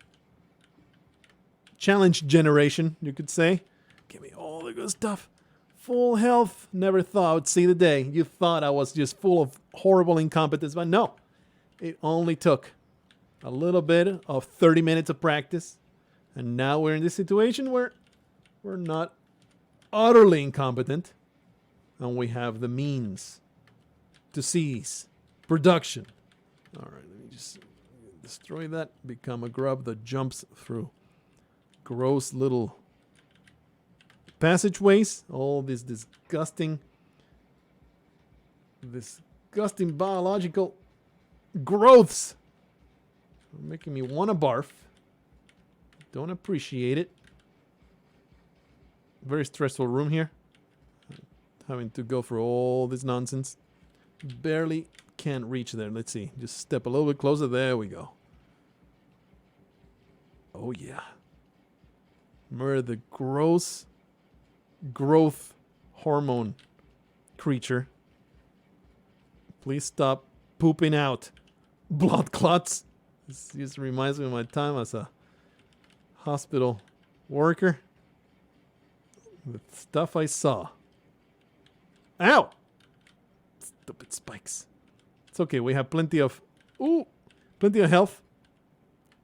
[SPEAKER 1] challenge generation, you could say. Give me all the good stuff. Full health. Never thought I would see the day. You thought I was just full of horrible incompetence, but no. It only took a little bit of 30 minutes of practice. And now we're in this situation where we're not utterly incompetent. And we have the means to seize production. All right, let me just destroy that. Become a grub that jumps through gross little passageways. All these disgusting biological growths are making me want to barf. Don't appreciate it. Very stressful room here. Having to go through all this nonsense. Barely can't reach there. Let's see. Just step a little bit closer. There we go. Oh yeah. Remember the gross growth hormone creature. Please stop pooping out blood clots. This just reminds me of my time as a hospital worker. The stuff I saw. Ow! Stupid spikes. It's okay. We have plenty of health.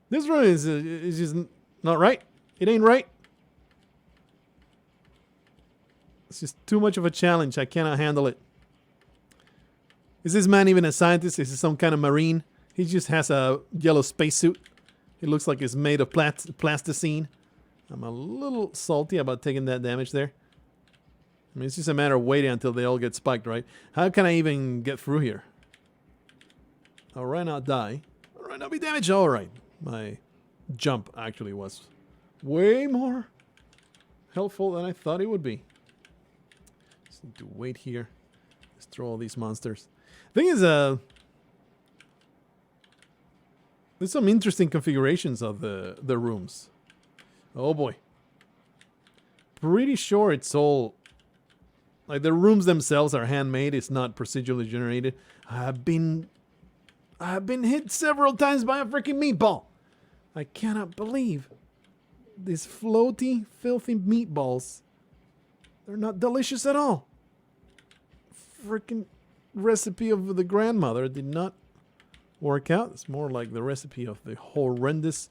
[SPEAKER 1] This room is just not right. It ain't right. It's just too much of a challenge. I cannot handle it. Is this man even a scientist? Is he some kind of marine? He just has a yellow spacesuit. He looks like it's made of plasticine. I'm a little salty about taking that damage there. I mean, it's just a matter of waiting until they all get spiked, right? How can I even get through here? I'll right now die. I'll right now be damaged. All right. My jump actually was way more helpful than I thought it would be. Just need to wait here. Let's throw all these monsters. Thing is, there's some interesting configurations of the rooms. Oh boy. Pretty sure it's all... Like, the rooms themselves are handmade. It's not procedurally generated. I've been hit several times by a freaking meatball. I cannot believe these floaty, filthy meatballs. They're not delicious at all. Freaking recipe of the grandmother did not work out. It's more like the recipe of the horrendous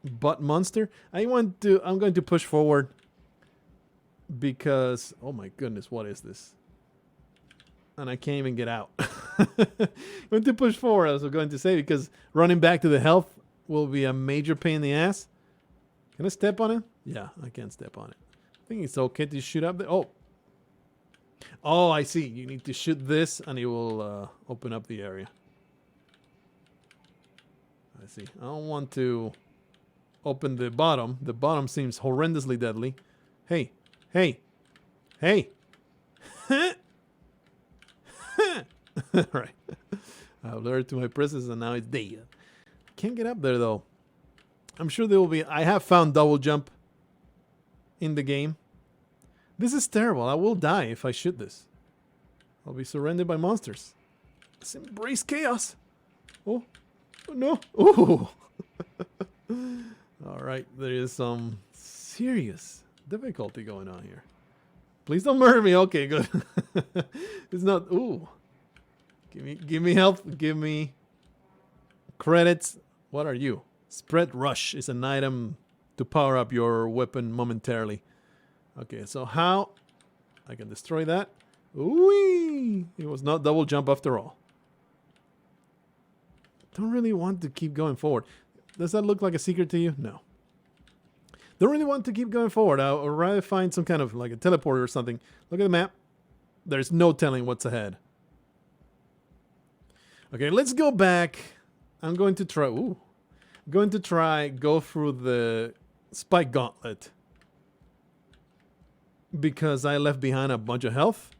[SPEAKER 1] butt monster. I'm going to push forward because, oh my goodness, what is this? And I can't even get out. I'm going to push forward, I was going to say, because running back to the health will be a major pain in the ass. Can I step on it? Yeah, I can step on it. I think it's okay to shoot up there. Oh, I see. You need to shoot this and it will open up the area. I see. I don't want to open the bottom. The bottom seems horrendously deadly. Hey. Hey. Hey. Right. I've lured to my presence and now it's dead. Can't get up there though. I'm sure there will be... I have found double jump in the game. This is terrible. I will die if I shoot this. I'll be surrounded by monsters. Let's embrace chaos. Oh. Oh no. Ooh. Alright. There is some serious difficulty going on here. Please don't murder me. Okay, good. It's not... Ooh. Give me health. Give me credits. What are you? Spread Rush is an item to power up your weapon momentarily. Okay, so how I can destroy that? Ooh, it was not double jump after all. Don't really want to keep going forward. Does that look like a secret to you? No. Don't really want to keep going forward. I'll rather find some kind of like a teleporter or something. Look at the map. There's no telling what's ahead. Okay, let's go back. I'm going to try... Ooh. I'm going to try go through the spike gauntlet. Because I left behind a bunch of health.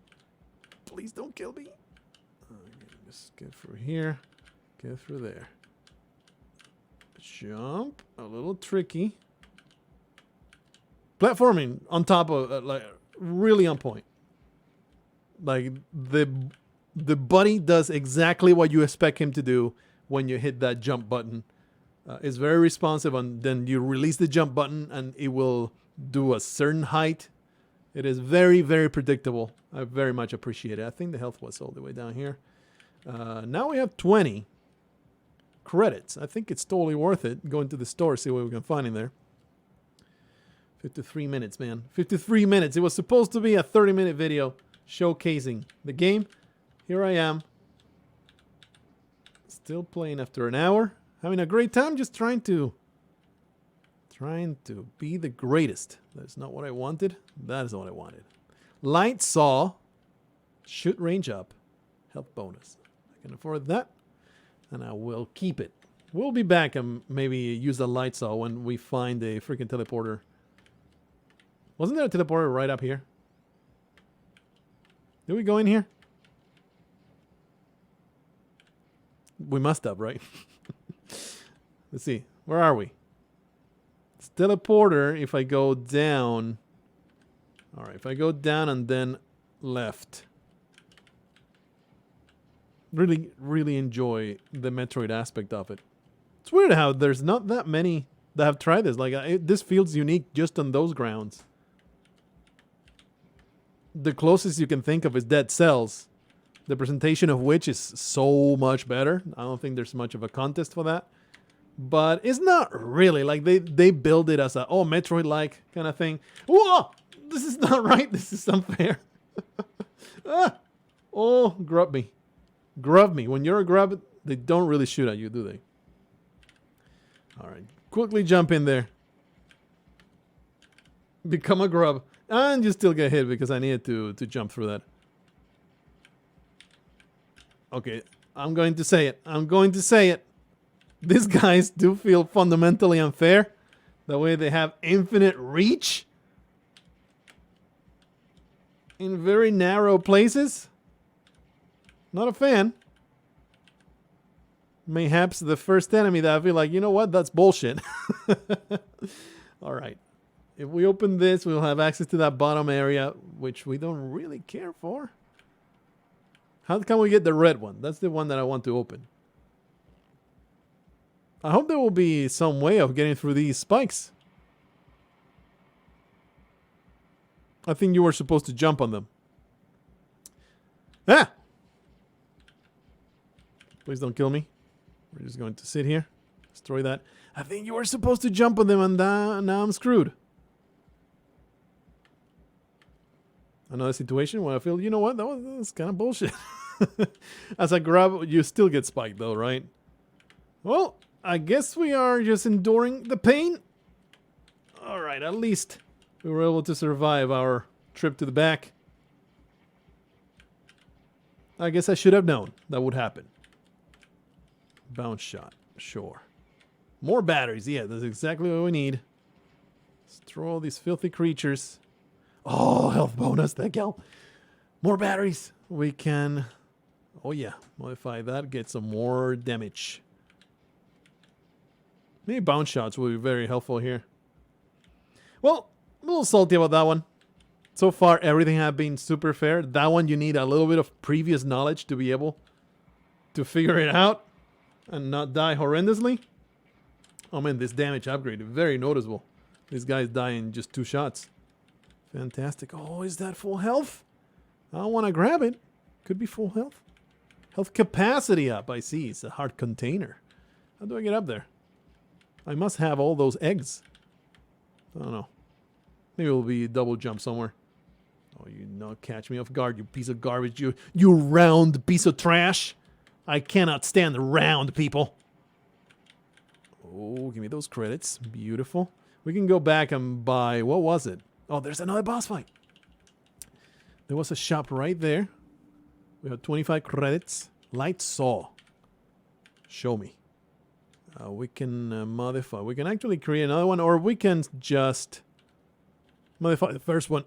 [SPEAKER 1] Please don't kill me. Just get through here. Get through there. Jump. A little tricky. Platforming on top of... like really on point. Like the buddy does exactly what you expect him to do when you hit that jump button. It's very responsive, and then you release the jump button and it will do a certain height. It is very, very predictable. I very much appreciate it. I think the health was all the way down here. Now we have 20 credits. I think it's totally worth it. Going to the store, see what we can find in there. 53 minutes, man. 53 minutes. It was supposed to be a 30-minute video showcasing the game. Here I am. Still playing after an hour. Having a great time, just trying to be the greatest. That's not what I wanted. That is what I wanted. Light saw. Shoot range up. Health bonus. I can afford that. And I will keep it. We'll be back and maybe use the light saw when we find a freaking teleporter. Wasn't there a teleporter right up here? Did we go in here? We must have, right? Let's see. Where are we? It's teleporter if I go down. All right, if I go down and then left. Really, really enjoy the Metroid aspect of it. It's weird how there's not that many that have tried this. Like, this feels unique just on those grounds. The closest you can think of is Dead Cells. The presentation of which is so much better. I don't think there's much of a contest for that. But it's not really. Like, they build it as a, oh, Metroid-like kind of thing. Whoa! This is not right. This is unfair. Ah! Oh, grub me. Grub me. When you're a grub, they don't really shoot at you, do they? Alright. Quickly jump in there. Become a grub. And you still get hit because I needed to jump through that. Okay. I'm going to say it. I'm going to say it. These guys do feel fundamentally unfair. The way they have infinite reach. In very narrow places. Not a fan. Mayhaps the first enemy that I feel like, you know what, that's bullshit. Alright. If we open this, we'll have access to that bottom area, which we don't really care for. How can we get the red one? That's the one that I want to open. I hope there will be some way of getting through these spikes. I think you were supposed to jump on them. Ah! Please don't kill me. We're just going to sit here. Destroy that. I think you were supposed to jump on them and now I'm screwed. Another situation where I feel, you know what, that was kind of bullshit. As I grab, you still get spiked though, right? Well, I guess we are just enduring the pain. Alright, at least we were able to survive our trip to the back. I guess I should have known that would happen. Bounce shot, sure. More batteries, yeah, that's exactly what we need. Let's throw all these filthy creatures. Oh, health bonus, thank you. More batteries. We can, oh yeah, modify that, get some more damage. Maybe bounce shots will be very helpful here. Well, I'm a little salty about that one. So far, everything has been super fair. That one, you need a little bit of previous knowledge to be able to figure it out and not die horrendously. Oh man, this damage upgrade is very noticeable. These guys die in just 2 shots. Fantastic. Oh, is that full health? I don't want to grab it. Could be full health. Health capacity up, I see. It's a hard container. How do I get up there? I must have all those eggs. I don't know. Maybe it'll be a double jump somewhere. Oh, you not catch me off guard, you piece of garbage. You round piece of trash. I cannot stand the round people. Oh, give me those credits. Beautiful. We can go back and buy... What was it? Oh, there's another boss fight. There was a shop right there. We have 25 credits. Light saw. Show me. We can modify. We can actually create another one, or we can just modify the first one.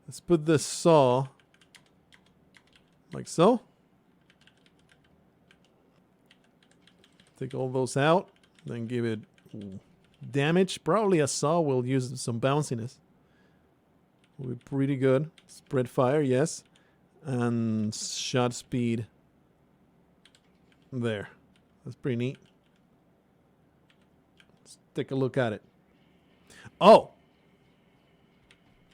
[SPEAKER 1] Let's put the saw like so. Take all those out, then give it damage. Probably a saw will use some bounciness. Will be pretty good. Spread fire, yes. And shot speed. There. That's pretty neat. Let's take a look at it. Oh!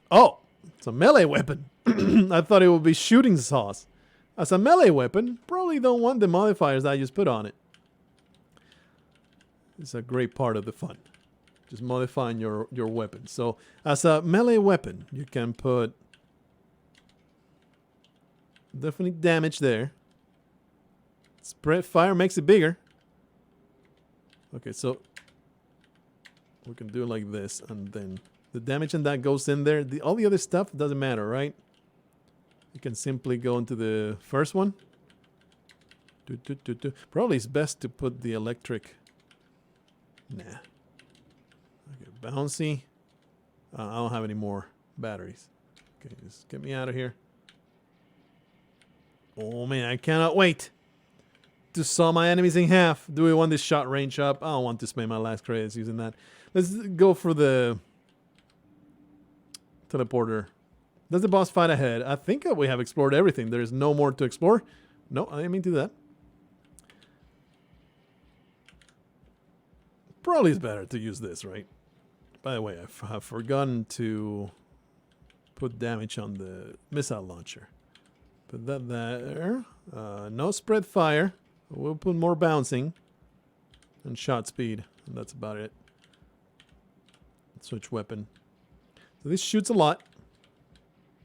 [SPEAKER 1] Oh! It's a melee weapon. I thought it would be shooting saws. As a melee weapon, probably don't want the modifiers that I just put on it. It's a great part of the fun. Just modifying your weapon. So, as a melee weapon, you can put definitely damage there. Spread fire makes it bigger. Okay, so we can do it like this, and then the damage and that goes in there. All the other stuff doesn't matter, right? You can simply go into the first one. Probably it's best to put the electric. Nah. Okay, bouncy. I don't have any more batteries. Okay, just get me out of here. Oh man, I cannot wait to saw my enemies in half. Do we want this shot range up? I don't want to spend my last credits using that. Let's go for the teleporter. Does the boss fight ahead? I think we have explored everything. There's no more to explore. No, I didn't mean to do that. Probably is better to use this, right? By the way, I've forgotten to put damage on the missile launcher. Put that there. No spread fire. We'll put more bouncing. And shot speed. And that's about it. Switch weapon. So this shoots a lot.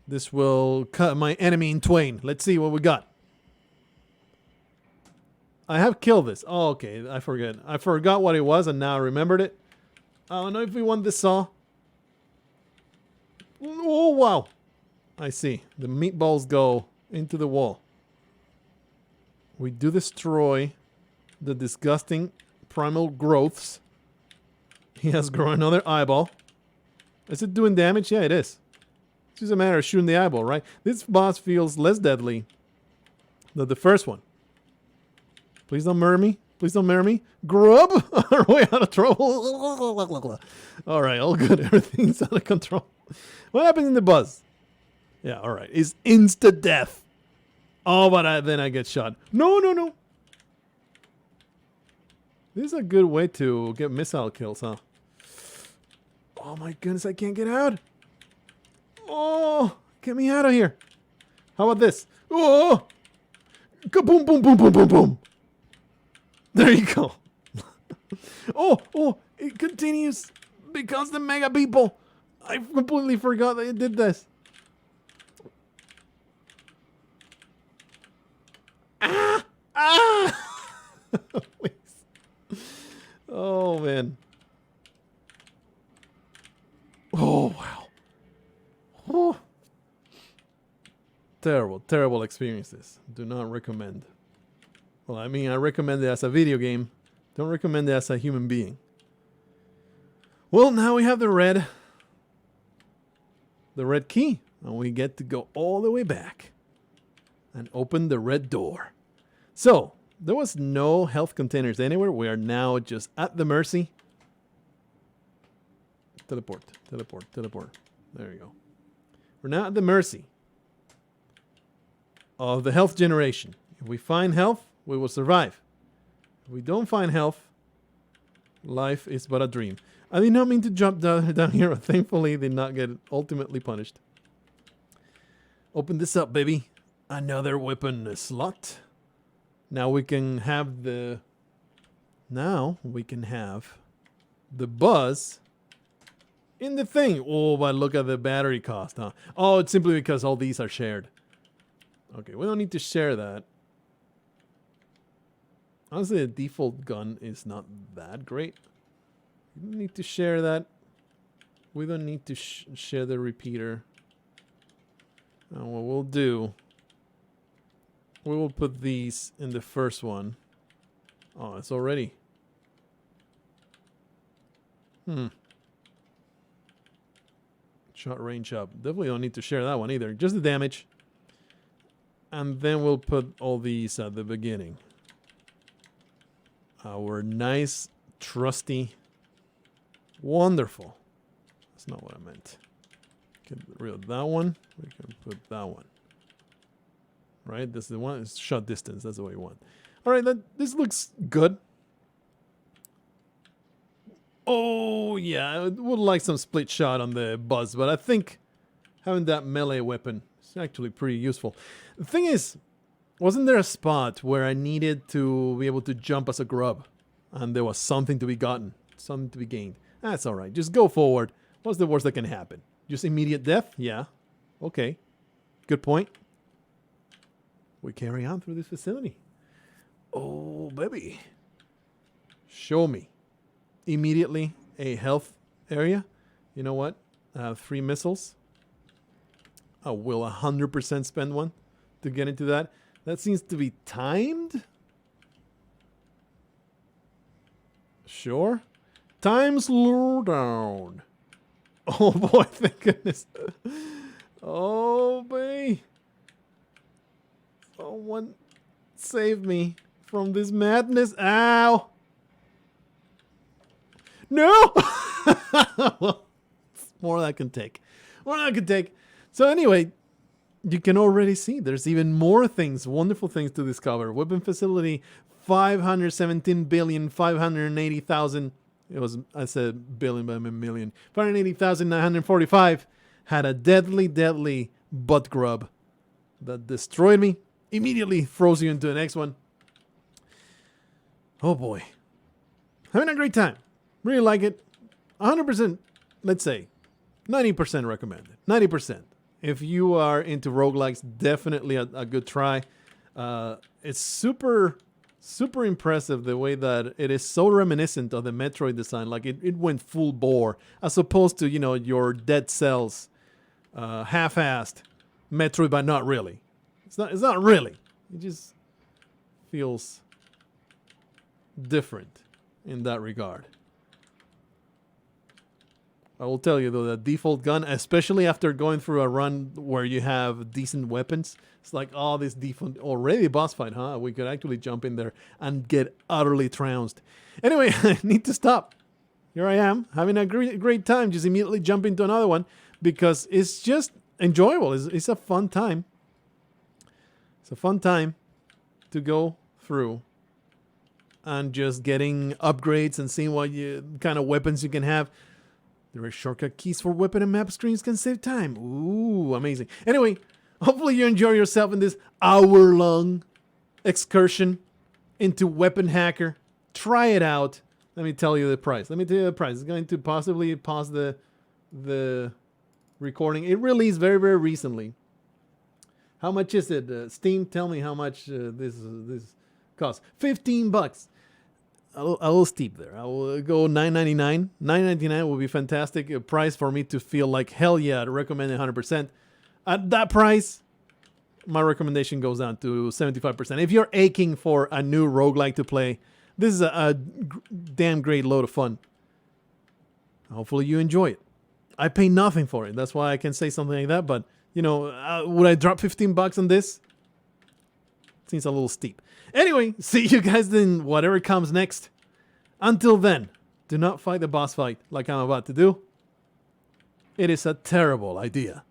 [SPEAKER 1] This will cut my enemy in twain. Let's see what we got. I have killed this. Oh, okay. I forget. I forgot what it was and now I remembered it. I don't know if we want this saw. Oh, wow. I see. The meatballs go into the wall. We do destroy the disgusting primal growths. He has grown another eyeball. Is it doing damage? Yeah, it is. It's just a matter of shooting the eyeball, right? This boss feels less deadly than the first one. Please don't murder me. Please don't murder me. Grub! Are we out of trouble? Alright, all good. Everything's out of control. What happens in the buzz? Yeah, alright. It's insta-death. Oh, but then I get shot. No, no, no. This is a good way to get missile kills, huh? Oh my goodness, I can't get out. Oh, get me out of here. How about this? Oh! Kaboom, boom, boom, boom, boom, boom. There you go. Oh, it continues because the mega people. I completely forgot that it did this. Ah! Please. Oh, man. Oh, wow. Oh. Terrible experiences. Do not recommend. Well, I mean, I recommend it as a video game. Don't recommend it as a human being. Well, now we have the red key. And we get to go all the way back and open the red door. So, there was no health containers anywhere. We are now just at the mercy. Teleport. There you go. We're now at the mercy of the health generation. If we find health, we will survive. If we don't find health, life is but a dream. I did not mean to jump down here, but thankfully did not get ultimately punished. Open this up, baby. Another weapon slot. Now we can have the buzz in the thing. Oh, but look at the battery cost, huh? Oh, it's simply because all these are shared. Okay, we don't need to share that. Honestly, the default gun is not that great. We don't need to share that. We don't need to share the repeater. And what we'll do, we will put these in the first one. Oh, it's already. Shot range up. Definitely don't need to share that one either. Just the damage. And then we'll put all these at the beginning. Our nice, trusty, wonderful. That's not what I meant. Get rid of that one. We can put that one. Right? This is the one. It's shot distance. That's the way we want. All right. This looks good. Oh, yeah. I would like some split shot on the buzz, but I think having that melee weapon is actually pretty useful. The thing is, wasn't there a spot where I needed to be able to jump as a grub? And there was something to be gotten. Something to be gained. That's all right. Just go forward. What's the worst that can happen? Just immediate death? Yeah. Okay. Good point. We carry on through this facility. Oh, baby. Show me. Immediately a health area. You know what? 3 missiles. I will 100% spend one to get into that. That seems to be timed. Sure. Time slow down. Oh boy, thank goodness. Oh boy. Someone save me from this madness. Ow. No! Well, more than I can take. More than I can take. So anyway, you can already see there's even more things, wonderful things to discover. Weapon facility, 517,580,000. It was, I said billion, but I meant million. 580,945 had a deadly butt grub that destroyed me. Immediately throws you into the next one. Oh boy. Having a great time. Really like it. 100%, let's say, 90% recommended. 90%. If you are into roguelikes, definitely a good try. It's super impressive the way that it is so reminiscent of the Metroid design. Like it went full bore, as opposed to, you know, your Dead Cells, half-assed Metroid, but not really. It's not really. It just feels different in that regard. I will tell you though, the default gun, especially after going through a run where you have decent weapons, it's like, oh, this default already boss fight, huh? We could actually jump in there and get utterly trounced. Anyway, I need to stop. Here I am having a great time. Just immediately jump into another one because it's just enjoyable. It's a fun time. It's a fun time to go through and just getting upgrades and seeing what kind of weapons you can have. There are shortcut keys for weapon and map screens can save time. Ooh, amazing. Anyway, hopefully you enjoy yourself in this hour-long excursion into Weapon Hacker. Try it out. Let me tell you the price. It's going to possibly pause the recording. It released very, very recently. How much is it? Steam, tell me how much this costs. $15. A little steep there. I will go $9.99. $9.99 will be fantastic. A price for me to feel like, hell yeah, I'd recommend it 100%. At that price, my recommendation goes down to 75%. If you're aching for a new roguelike to play, this is a damn great load of fun. Hopefully you enjoy it. I pay nothing for it. That's why I can say something like that. But, you know, would I drop $15 on this? Seems a little steep. Anyway, see you guys in whatever comes next. Until then, do not fight the boss fight like I'm about to do. It is a terrible idea.